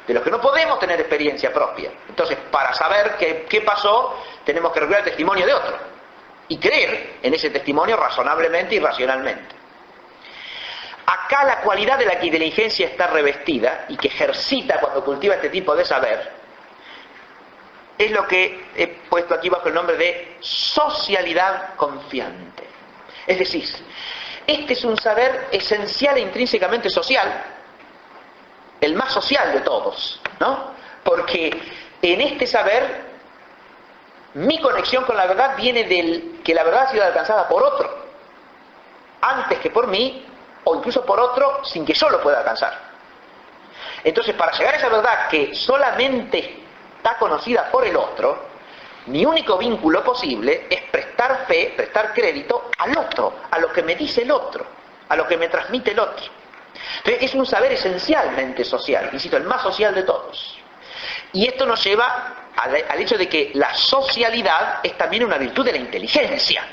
de los que no podemos tener experiencia propia. Entonces, para saber qué pasó, tenemos que recurrir al testimonio de otro y creer en ese testimonio razonablemente y racionalmente. Acá la cualidad de la que inteligencia está revestida y que ejercita cuando cultiva este tipo de saber es lo que he puesto aquí bajo el nombre de socialidad confiante. Es decir, este es un saber esencial e intrínsecamente social, el más social de todos, ¿no? Porque en este saber mi conexión con la verdad viene del que la verdad ha sido alcanzada por otro, antes que por mí, o incluso por otro sin que yo lo pueda alcanzar. Entonces, para llegar a esa verdad que solamente está conocida por el otro, mi único vínculo posible es prestar fe, prestar crédito al otro, a lo que me dice el otro, a lo que me transmite el otro. Entonces es un saber esencialmente social, insisto, el más social de todos. Y esto nos lleva al hecho de que la socialidad es también una virtud de la inteligencia.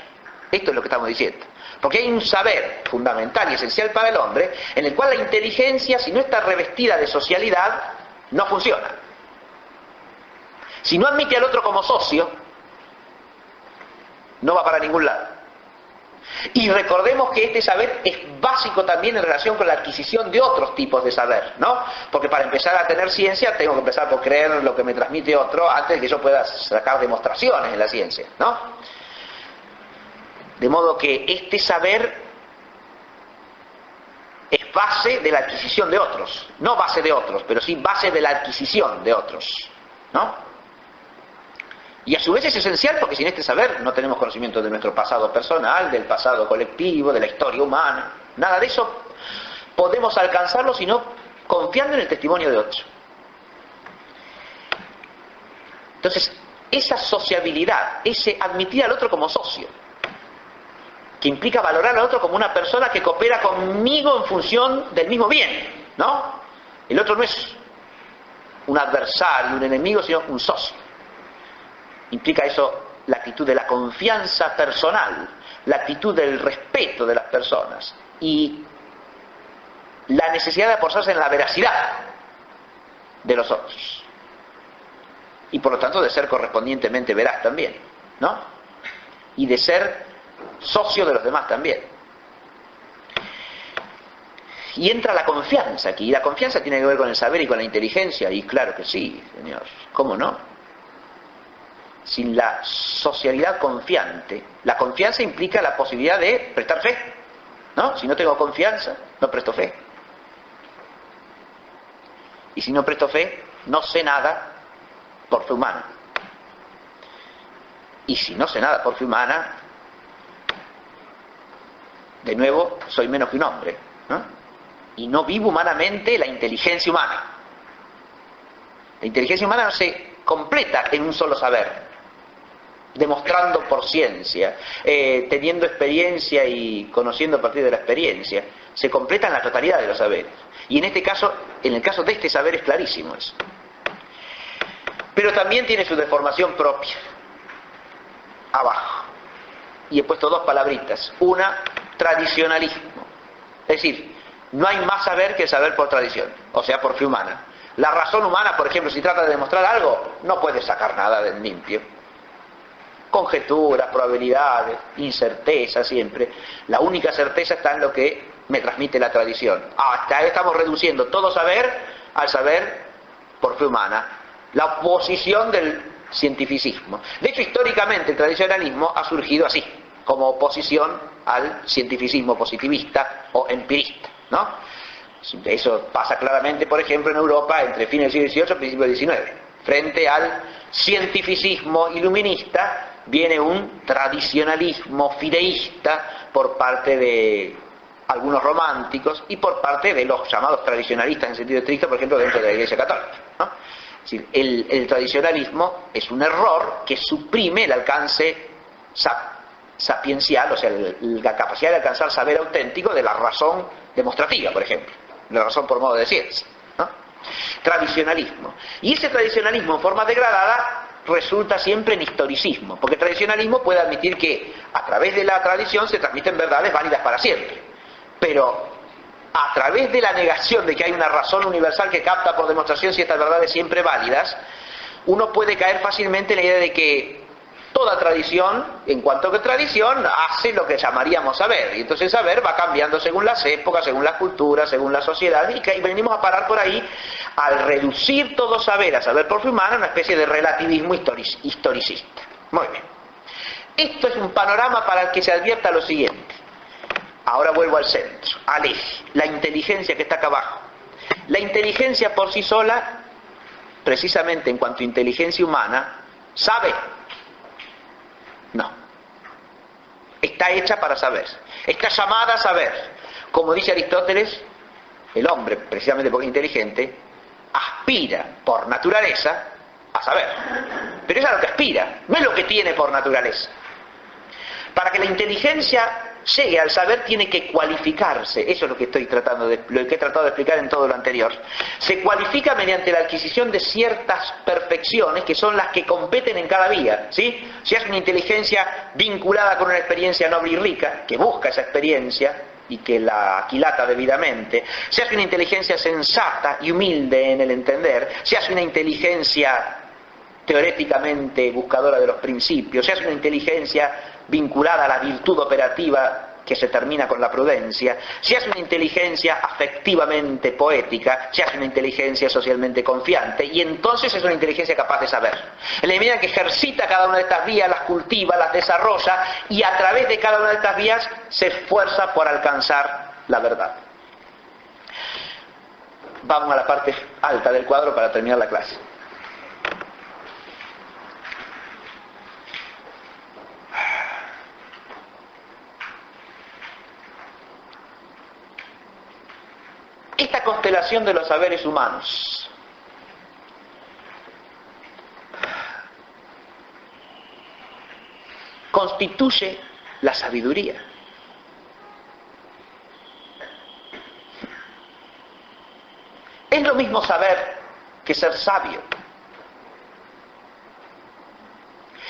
Esto es lo que estamos diciendo. Porque hay un saber fundamental y esencial para el hombre, en el cual la inteligencia, si no está revestida de socialidad, no funciona. Si no admite al otro como socio, no va para ningún lado. Y recordemos que este saber es básico también en relación con la adquisición de otros tipos de saber, ¿no? Porque para empezar a tener ciencia tengo que empezar por creer lo que me transmite otro antes de que yo pueda sacar demostraciones en la ciencia, ¿no? De modo que este saber es base de la adquisición de otros, no base de otros, pero sí base de la adquisición de otros, ¿no? Y a su vez es esencial porque sin este saber no tenemos conocimiento de nuestro pasado personal, del pasado colectivo, de la historia humana. Nada de eso podemos alcanzarlo sino confiando en el testimonio de otro. Entonces, esa sociabilidad, ese admitir al otro como socio, que implica valorar al otro como una persona que coopera conmigo en función del mismo bien, ¿no? El otro no es un adversario, un enemigo, sino un socio. Implica eso la actitud de la confianza personal, la actitud del respeto de las personas y la necesidad de apoyarse en la veracidad de los otros. Y por lo tanto de ser correspondientemente veraz también, ¿no? Y de ser socio de los demás también. Y entra la confianza aquí, y la confianza tiene que ver con el saber y con la inteligencia, y claro que sí, señor, ¿cómo no? Sin la socialidad confiante, la confianza implica la posibilidad de prestar fe, ¿no? Si no tengo confianza, no presto fe. Y si no presto fe, no sé nada por fe humana. Y si no sé nada por fe humana, de nuevo, soy menos que un hombre, ¿no? Y no vivo humanamente la inteligencia humana. La inteligencia humana no se completa en un solo saber, demostrando por ciencia, teniendo experiencia y conociendo a partir de la experiencia. Se completa en la totalidad de los saberes. Y en este caso, en el caso de este saber es clarísimo eso. Pero también tiene su deformación propia. Abajo. Y he puesto dos palabritas. Una, tradicionalismo. Es decir, no hay más saber que el saber por tradición, o sea, por fe humana. La razón humana, por ejemplo, si trata de demostrar algo, no puede sacar nada del limpio. Conjeturas, probabilidades, incerteza siempre. La única certeza está en lo que me transmite la tradición. Hasta ahí estamos reduciendo todo saber al saber por fe humana. La oposición del cientificismo. De hecho, históricamente el tradicionalismo ha surgido así, como oposición al cientificismo positivista o empirista, ¿no? Eso pasa claramente, por ejemplo, en Europa entre fines del siglo XVIII y principios del XIX. Frente al cientificismo iluminista viene un tradicionalismo fideísta por parte de algunos románticos y por parte de los llamados tradicionalistas en sentido estricto, por ejemplo, dentro de la Iglesia Católica, ¿no? Es decir, el tradicionalismo es un error que suprime el alcance sapiencial, o sea, la capacidad de alcanzar saber auténtico de la razón demostrativa, por ejemplo, la razón por modo de ciencia, ¿no? Tradicionalismo. Y ese tradicionalismo en forma degradada resulta siempre en historicismo, porque el tradicionalismo puede admitir que a través de la tradición se transmiten verdades válidas para siempre, pero a través de la negación de que hay una razón universal que capta por demostración ciertas verdades siempre válidas, uno puede caer fácilmente en la idea de que toda tradición, en cuanto que tradición, hace lo que llamaríamos saber. Y entonces el saber va cambiando según las épocas, según las culturas, según la sociedad. Y venimos a parar por ahí al reducir todo saber a saber por fe humana, una especie de relativismo historicista. Muy bien. Esto es un panorama para el que se advierta lo siguiente. Ahora vuelvo al centro, al eje, la inteligencia que está acá abajo. La inteligencia por sí sola, precisamente en cuanto a inteligencia humana, ¿sabe? No. Está hecha para saber. Está llamada a saber. Como dice Aristóteles, el hombre, precisamente porque es inteligente, aspira por naturaleza a saber. Pero es a lo que aspira, no es lo que tiene por naturaleza. Para que la inteligencia llegue al saber tiene que cualificarse. Eso es lo que he tratado de explicar en todo lo anterior. Se cualifica mediante la adquisición de ciertas perfecciones que son las que competen en cada vía, ¿sí? Si es una inteligencia vinculada con una experiencia noble y rica, que busca esa experiencia y que la aquilata debidamente, si es una inteligencia sensata y humilde en el entender, si es una inteligencia teoréticamente buscadora de los principios, si es una inteligencia vinculada a la virtud operativa que se termina con la prudencia, si es una inteligencia afectivamente poética, si es una inteligencia socialmente confiante, y entonces es una inteligencia capaz de saber. En la medida que ejercita cada una de estas vías, las cultiva, las desarrolla, y a través de cada una de estas vías se esfuerza por alcanzar la verdad. Vamos a la parte alta del cuadro para terminar la clase. Esta constelación de los saberes humanos constituye la sabiduría. Es lo mismo saber que ser sabio.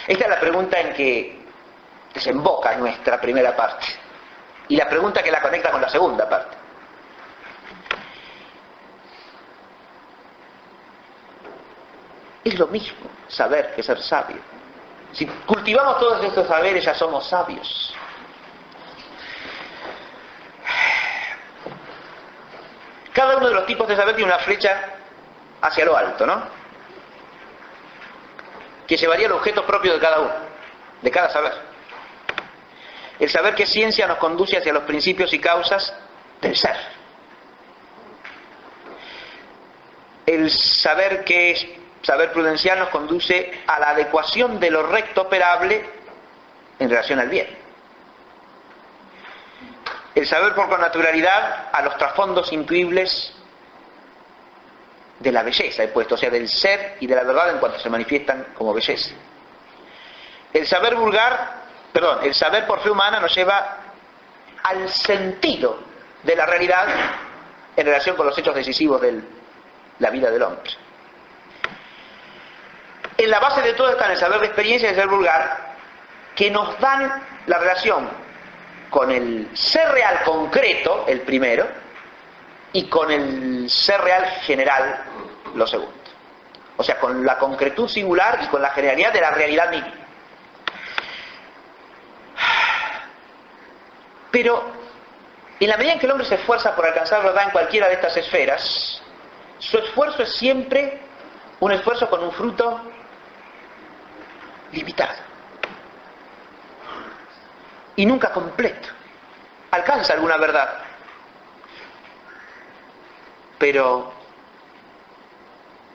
Esta es la pregunta en que desemboca nuestra primera parte y la pregunta que la conecta con la segunda parte. Es lo mismo saber que ser sabio. Si cultivamos todos estos saberes ya somos sabios. uno de los tipos de saber tiene una flecha hacia lo alto, ¿no? Que llevaría el objeto propio de cada uno, de cada saber. El saber que es ciencia nos conduce hacia los principios y causas del ser. El saber que es saber prudencial nos conduce a la adecuación de lo recto operable en relación al bien. El saber por connaturalidad a los trasfondos intuibles de la belleza, he puesto, o sea, del ser y de la verdad en cuanto se manifiestan como belleza. El saber el saber por fe humana nos lleva al sentido de la realidad en relación con los hechos decisivos de la vida del hombre. En la base de todo están el saber de experiencia y el saber vulgar, que nos dan la relación con el ser real concreto, el primero, y con el ser real general, lo segundo. O sea, con la concretud singular y con la generalidad de la realidad misma. Pero, en la medida en que el hombre se esfuerza por alcanzar verdad en cualquiera de estas esferas, su esfuerzo es siempre un esfuerzo con un fruto limitado. Y nunca completo. Alcanza alguna verdad, pero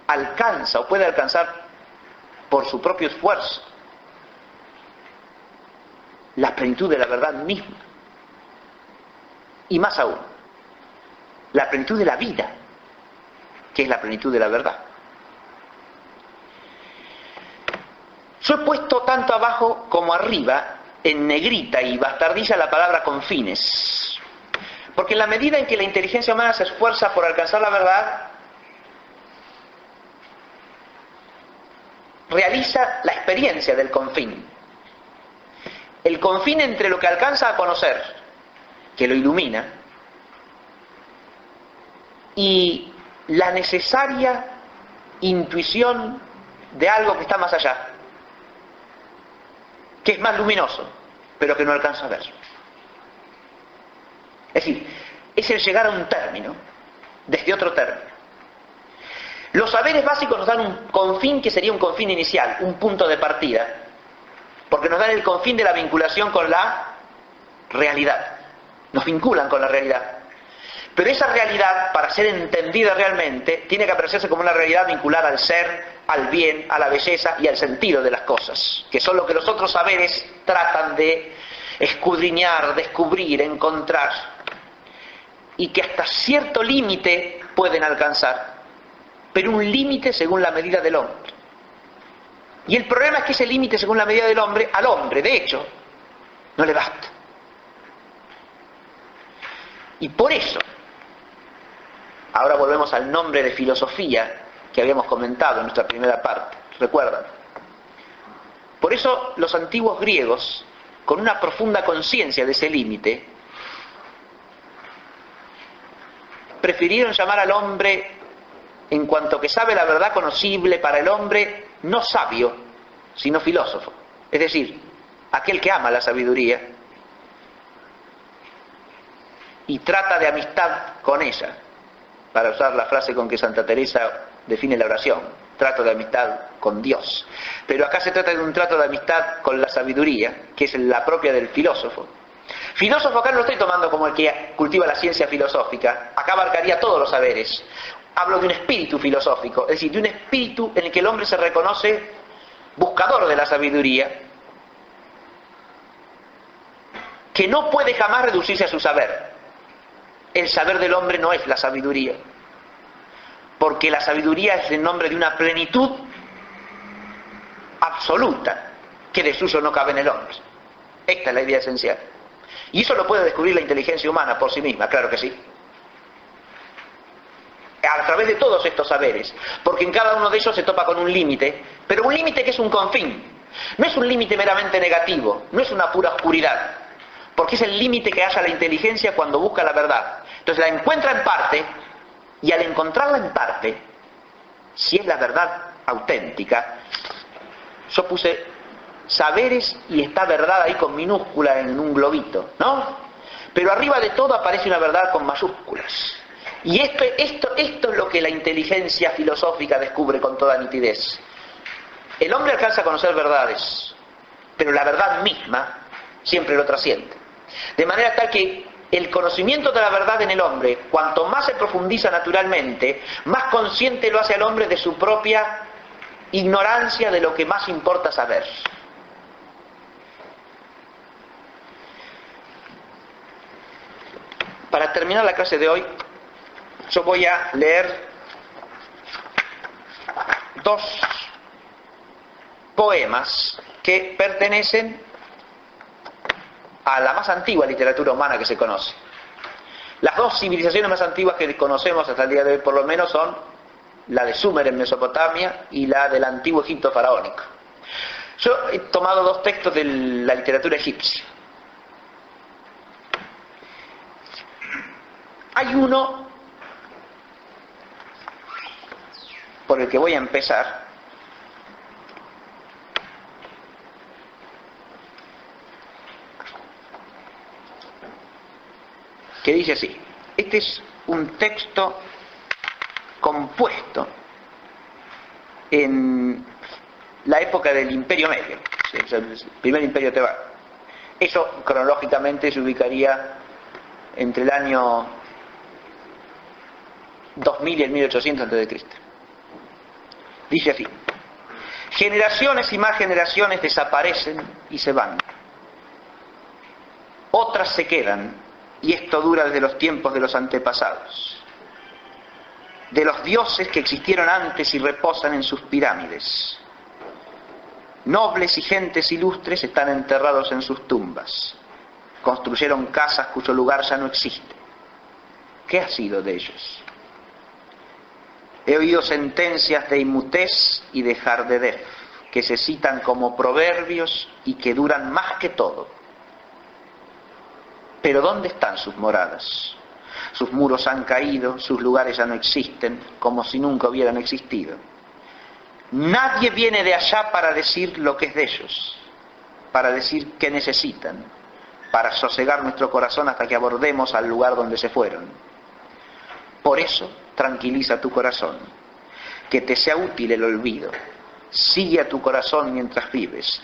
alcanza o puede alcanzar por su propio esfuerzo la plenitud de la verdad misma. Y más aún, la plenitud de la vida, que es la plenitud de la verdad. Yo he puesto tanto abajo como arriba, en negrita y bastardiza, la palabra confines. Porque en la medida en que la inteligencia humana se esfuerza por alcanzar la verdad, realiza la experiencia del confín. El confín entre lo que alcanza a conocer, que lo ilumina, y la necesaria intuición de algo que está más allá, que es más luminoso, pero que no alcanza a ver. Es decir, es el llegar a un término, desde otro término. Los saberes básicos nos dan un confín que sería un confín inicial, un punto de partida, porque nos dan el confín de la vinculación con la realidad. Nos vinculan con la realidad. Pero esa realidad, para ser entendida realmente, tiene que apreciarse como una realidad vinculada al ser, al bien, a la belleza y al sentido de las cosas, que son lo que los otros saberes tratan de escudriñar, descubrir, encontrar, y que hasta cierto límite pueden alcanzar, pero un límite según la medida del hombre. Y el problema es que ese límite según la medida del hombre, al hombre, de hecho, no le basta. Y por eso, ahora volvemos al nombre de filosofía que habíamos comentado en nuestra primera parte, ¿recuerdan? Por eso los antiguos griegos, con una profunda conciencia de ese límite, prefirieron llamar al hombre, en cuanto que sabe la verdad conocible para el hombre, no sabio, sino filósofo. Es decir, aquel que ama la sabiduría y trata de amistad con ella, para usar la frase con que Santa Teresa define la oración, trato de amistad con Dios. Pero acá se trata de un trato de amistad con la sabiduría, que es la propia del filósofo. Filósofo acá no lo estoy tomando como el que cultiva la ciencia filosófica, acá abarcaría todos los saberes. Hablo de un espíritu filosófico, es decir, de un espíritu en el que el hombre se reconoce buscador de la sabiduría, que no puede jamás reducirse a su saber. El saber del hombre no es la sabiduría, porque la sabiduría es el nombre de una plenitud absoluta, que de suyo no cabe en el hombre. Esta es la idea esencial. Y eso lo puede descubrir la inteligencia humana por sí misma, claro que sí. A través de todos estos saberes, porque en cada uno de ellos se topa con un límite, pero un límite que es un confín. No es un límite meramente negativo, no es una pura oscuridad, porque es el límite que halla la inteligencia cuando busca la verdad. Entonces la encuentra en parte, y al encontrarla en parte, si es la verdad auténtica, yo puse saberes y está verdad ahí con minúscula en un globito, ¿no? Pero arriba de todo aparece una verdad con mayúsculas. Y esto es lo que la inteligencia filosófica descubre con toda nitidez. El hombre alcanza a conocer verdades, pero la verdad misma siempre lo trasciende. De manera tal que el conocimiento de la verdad en el hombre, cuanto más se profundiza naturalmente, más consciente lo hace al hombre de su propia ignorancia de lo que más importa saber. Para terminar la clase de hoy, yo voy a leer dos poemas que pertenecen a la más antigua literatura humana que se conoce. Las dos civilizaciones más antiguas que conocemos hasta el día de hoy, por lo menos, son la de Sumer en Mesopotamia y la del antiguo Egipto faraónico. Yo he tomado dos textos de la literatura egipcia. Hay uno por el que voy a empezar, que dice así. Este es un texto compuesto en la época del Imperio Medio, el primer imperio tebano. Eso cronológicamente se ubicaría entre el año 2000 y el 1800 a.C. Dice así: generaciones y más generaciones desaparecen y se van. Otras se quedan, y esto dura desde los tiempos de los antepasados, de los dioses que existieron antes y reposan en sus pirámides. Nobles y gentes ilustres están enterrados en sus tumbas. Construyeron casas cuyo lugar ya no existe. ¿Qué ha sido de ellos? He oído sentencias de Imutés y de Jardedef, que se citan como proverbios y que duran más que todo. Pero ¿dónde están sus moradas? Sus muros han caído, sus lugares ya no existen, como si nunca hubieran existido. Nadie viene de allá para decir lo que es de ellos, para decir qué necesitan, para sosegar nuestro corazón hasta que abordemos al lugar donde se fueron. Por eso, tranquiliza tu corazón, que te sea útil el olvido. Sigue a tu corazón mientras vives.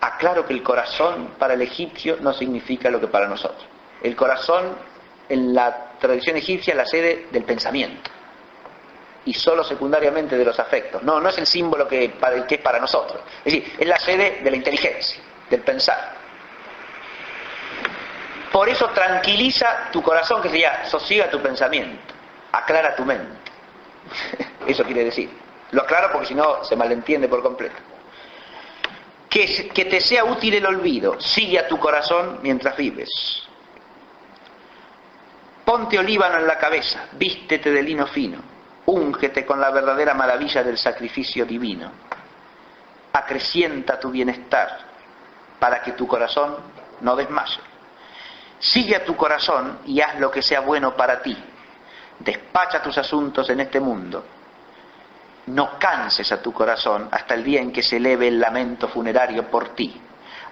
Aclaro que el corazón para el egipcio no significa lo que para nosotros. El corazón en la tradición egipcia es la sede del pensamiento y solo secundariamente de los afectos. No es el símbolo que es para nosotros. Es decir, es la sede de la inteligencia, del pensar. Por eso tranquiliza tu corazón, que sería sosiega tu pensamiento, aclara tu mente. Eso quiere decir. Lo aclaro porque si no se malentiende por completo. Que te sea útil el olvido, sigue a tu corazón mientras vives. Ponte olíbano en la cabeza, vístete de lino fino, úngete con la verdadera maravilla del sacrificio divino. Acrecienta tu bienestar para que tu corazón no desmaye. Sigue a tu corazón y haz lo que sea bueno para ti. Despacha tus asuntos en este mundo. No canses a tu corazón hasta el día en que se eleve el lamento funerario por ti.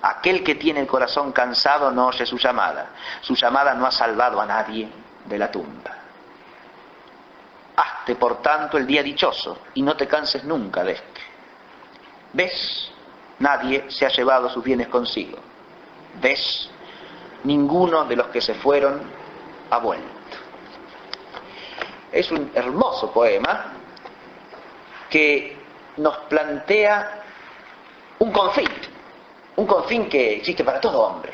Aquel que tiene el corazón cansado no oye su llamada. Su llamada no ha salvado a nadie de la tumba. Hazte, por tanto, el día dichoso y no te canses nunca de este. ¿Ves? Nadie se ha llevado sus bienes consigo. ¿Ves? Ninguno de los que se fueron ha vuelto. Es un hermoso poema que nos plantea un confín que existe para todo hombre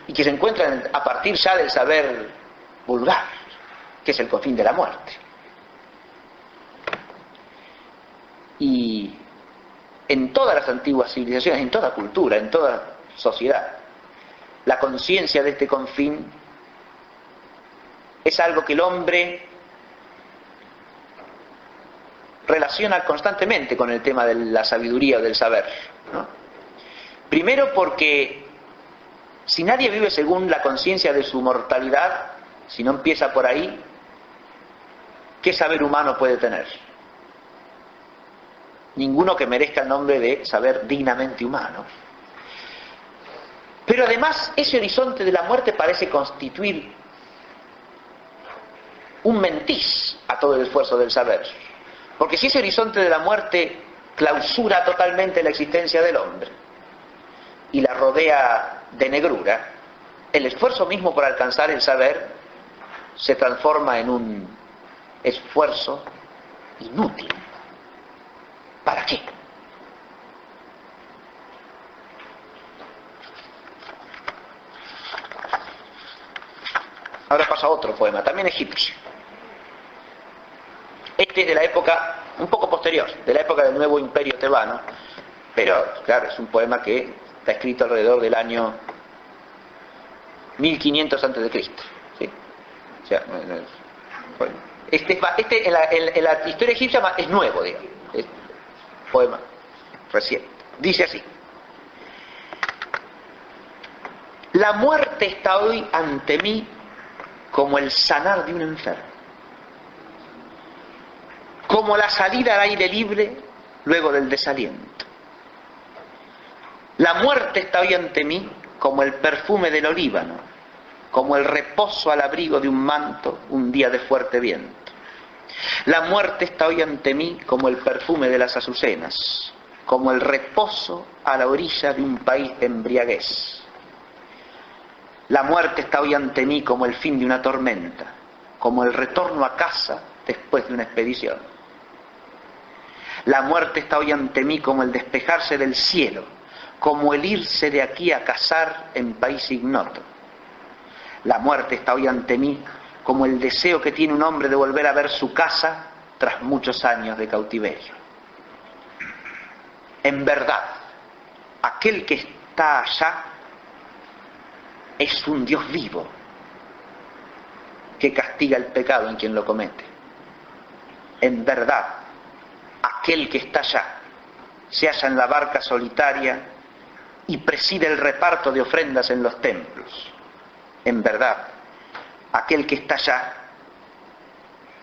y que se encuentra a partir ya del saber vulgar, que es el confín de la muerte. Y en todas las antiguas civilizaciones, en toda cultura, en toda sociedad, la conciencia de este confín es algo que el hombre relaciona constantemente con el tema de la sabiduría o del saber, ¿no? Primero porque si nadie vive según la conciencia de su mortalidad, si no empieza por ahí, ¿qué saber humano puede tener? Ninguno que merezca el nombre de saber dignamente humano. Pero además ese horizonte de la muerte parece constituir un mentís a todo el esfuerzo del saber. Porque si ese horizonte de la muerte clausura totalmente la existencia del hombre y la rodea de negrura, el esfuerzo mismo por alcanzar el saber se transforma en un esfuerzo inútil. ¿Para qué? Ahora pasa otro poema, también egipcio. Este es de la época un poco posterior, de la época del nuevo imperio tebano, pero claro, es un poema que está escrito alrededor del año 1500 a.C. ¿Sí? O sea, bueno, este en la historia egipcia es nuevo, digamos, es poema reciente. Dice así: la muerte está hoy ante mí como el sanar de un enfermo, como la salida al aire libre luego del desaliento. La muerte está hoy ante mí como el perfume del olíbano, como el reposo al abrigo de un manto un día de fuerte viento. La muerte está hoy ante mí como el perfume de las azucenas, como el reposo a la orilla de un país de embriaguez. La muerte está hoy ante mí como el fin de una tormenta, como el retorno a casa después de una expedición. La muerte está hoy ante mí como el despejarse del cielo, como el irse de aquí a cazar en país ignoto. La muerte está hoy ante mí como el deseo que tiene un hombre de volver a ver su casa tras muchos años de cautiverio. En verdad, aquel que está allá es un Dios vivo que castiga el pecado en quien lo comete. En verdad, aquel que está allá se halla en la barca solitaria y preside el reparto de ofrendas en los templos. En verdad, aquel que está allá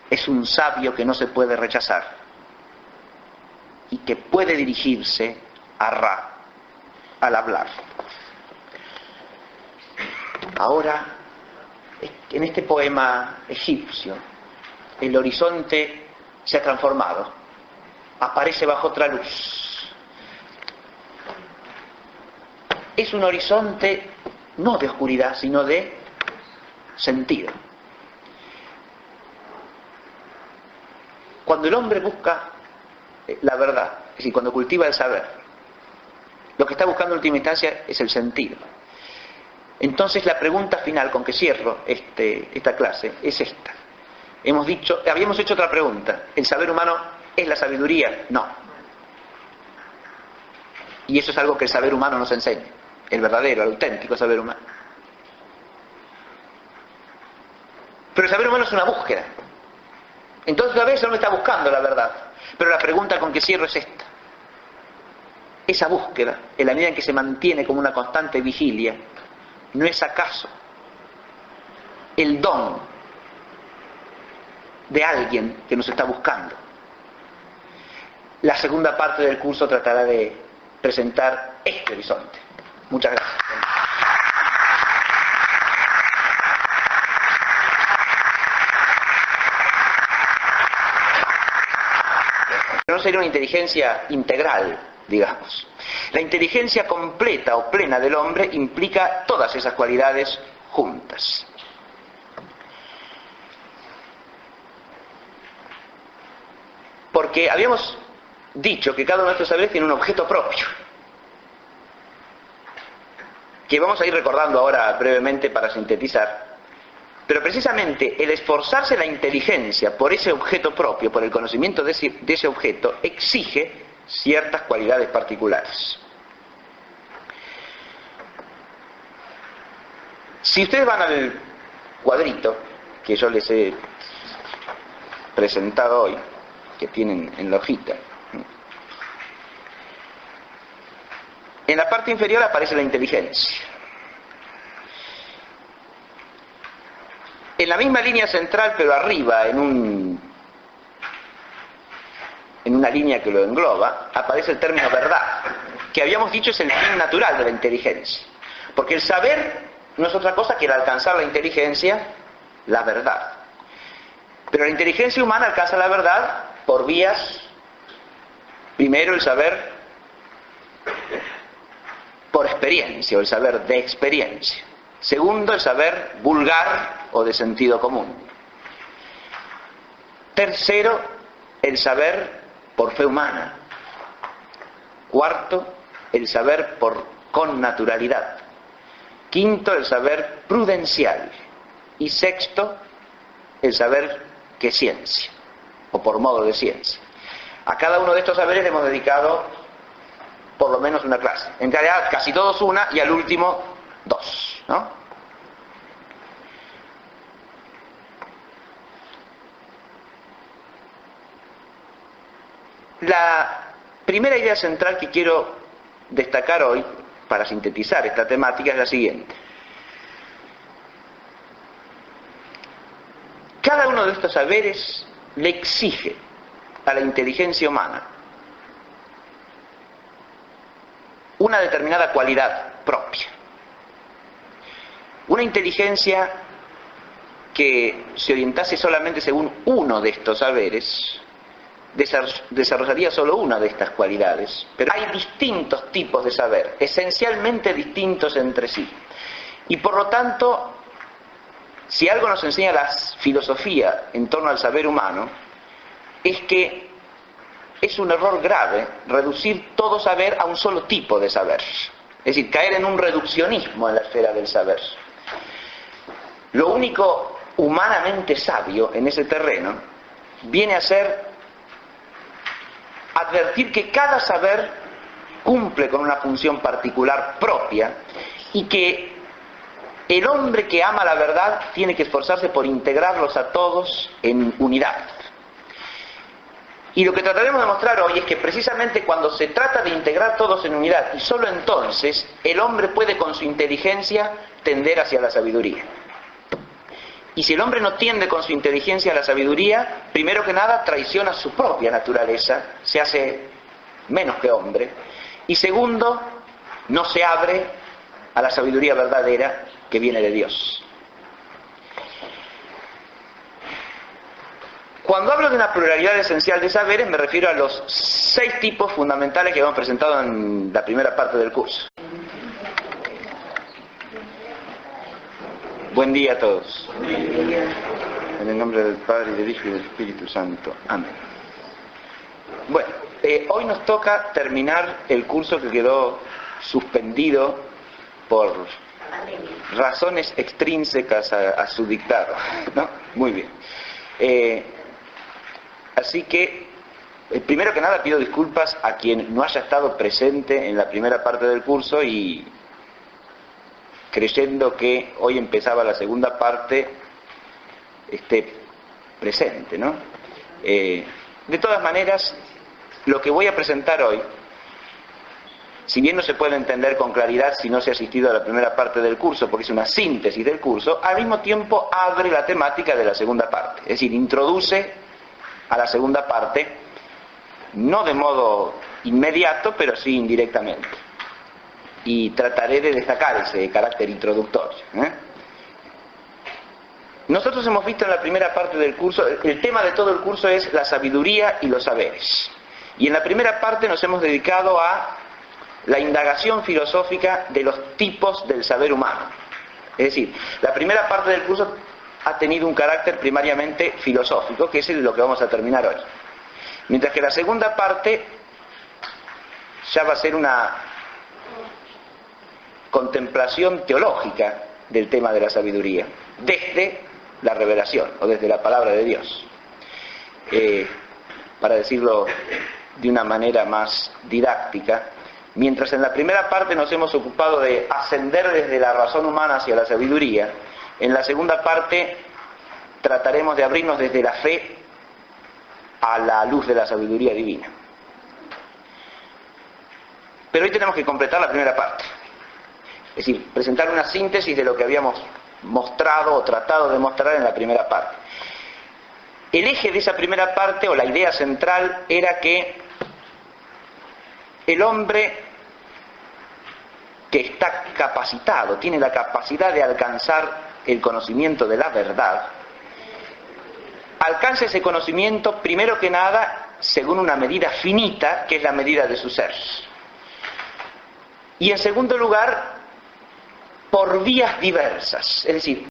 es un sabio que no se puede rechazar y que puede dirigirse a Ra al hablar. Ahora, en este poema egipcio, el horizonte se ha transformado, aparece bajo otra luz. Es un horizonte no de oscuridad, sino de sentido. Cuando el hombre busca la verdad, es decir, cuando cultiva el saber, lo que está buscando en última instancia es el sentido. Entonces la pregunta final con que cierro esta clase es esta. Habíamos hecho otra pregunta: ¿el saber humano es la sabiduría? No. Y eso es algo que el saber humano nos enseña, el verdadero, el auténtico saber humano. Pero el saber humano es una búsqueda. Entonces a veces uno está buscando la verdad. Pero la pregunta con que cierro es esta. Esa búsqueda, en la medida en que se mantiene como una constante vigilia, ¿no es acaso el don de alguien que nos está buscando? La segunda parte del curso tratará de presentar este horizonte. Muchas gracias. No sería una inteligencia integral, digamos. La inteligencia completa o plena del hombre implica todas esas cualidades juntas. Porque habíamos dicho que cada uno de estos saberes tiene un objeto propio, que vamos a ir recordando ahora brevemente para sintetizar. Pero precisamente el esforzarse la inteligencia por ese objeto propio, por el conocimiento de ese objeto, exige ciertas cualidades particulares. Si ustedes van al cuadrito que yo les he presentado hoy, que tienen en la hojita, en la parte inferior aparece la inteligencia. En la misma línea central, pero arriba, en una línea que lo engloba, aparece el término verdad, que habíamos dicho es el fin natural de la inteligencia. Porque el saber no es otra cosa que el alcanzar la inteligencia, la verdad. Pero la inteligencia humana alcanza la verdad por vías, primero el saber por experiencia, o el saber de experiencia. Segundo, el saber vulgar o de sentido común. Tercero, el saber por fe humana. Cuarto, el saber por connaturalidad. Quinto, el saber prudencial. Y sexto, el saber que es ciencia, o por modo de ciencia. A cada uno de estos saberes le hemos dedicado por lo menos una clase. En realidad casi todos una y al último dos, ¿no? La primera idea central que quiero destacar hoy, para sintetizar esta temática, es la siguiente. Cada uno de estos saberes le exige a la inteligencia humana una determinada cualidad propia. Una inteligencia que se orientase solamente según uno de estos saberes desarrollaría solo una de estas cualidades. Pero hay distintos tipos de saber, esencialmente distintos entre sí. Y por lo tanto, si algo nos enseña la filosofía en torno al saber humano, es que es un error grave reducir todo saber a un solo tipo de saber. Es decir, caer en un reduccionismo en la esfera del saber. Lo único humanamente sabio en ese terreno viene a ser advertir que cada saber cumple con una función particular propia y que el hombre que ama la verdad tiene que esforzarse por integrarlos a todos en unidad. Y lo que trataremos de mostrar hoy es que precisamente cuando se trata de integrar todos en unidad, y solo entonces, el hombre puede con su inteligencia tender hacia la sabiduría. Y si el hombre no tiende con su inteligencia a la sabiduría, primero que nada traiciona su propia naturaleza, se hace menos que hombre. Y segundo, no se abre a la sabiduría verdadera que viene de Dios. Cuando hablo de una pluralidad esencial de saberes, me refiero a los 6 tipos fundamentales que hemos presentado en la primera parte del curso. Buen día a todos. En el nombre del Padre, y del Hijo y del Espíritu Santo. Amén. Bueno, hoy nos toca terminar el curso que quedó suspendido por razones extrínsecas a su dictado, ¿no? Muy bien. Así que, primero que nada, pido disculpas a quien no haya estado presente en la primera parte del curso y creyendo que hoy empezaba la segunda parte, esté presente, ¿no? De todas maneras, lo que voy a presentar hoy, si bien no se puede entender con claridad si no se ha asistido a la primera parte del curso, porque es una síntesis del curso, al mismo tiempo abre la temática de la segunda parte, es decir, introduce a la segunda parte, no de modo inmediato, pero sí indirectamente. Y trataré de destacar ese carácter introductorio. Nosotros hemos visto en la primera parte del curso, el tema de todo el curso es la sabiduría y los saberes. Y en la primera parte nos hemos dedicado a la indagación filosófica de los tipos del saber humano. Es decir, la primera parte del curso ha tenido un carácter primariamente filosófico, que es lo que vamos a terminar hoy. Mientras que la segunda parte ya va a ser una contemplación teológica del tema de la sabiduría, desde la revelación, o desde la palabra de Dios. Para decirlo de una manera más didáctica, mientras en la primera parte nos hemos ocupado de ascender desde la razón humana hacia la sabiduría, en la segunda parte trataremos de abrirnos desde la fe a la luz de la sabiduría divina. Pero hoy tenemos que completar la primera parte. Es decir, presentar una síntesis de lo que habíamos mostrado o tratado de mostrar en la primera parte. El eje de esa primera parte, o la idea central, era que el hombre que está capacitado, tiene la capacidad de alcanzar el conocimiento de la verdad, alcanza ese conocimiento, primero que nada, según una medida finita, que es la medida de su ser. Y en segundo lugar, por vías diversas, es decir,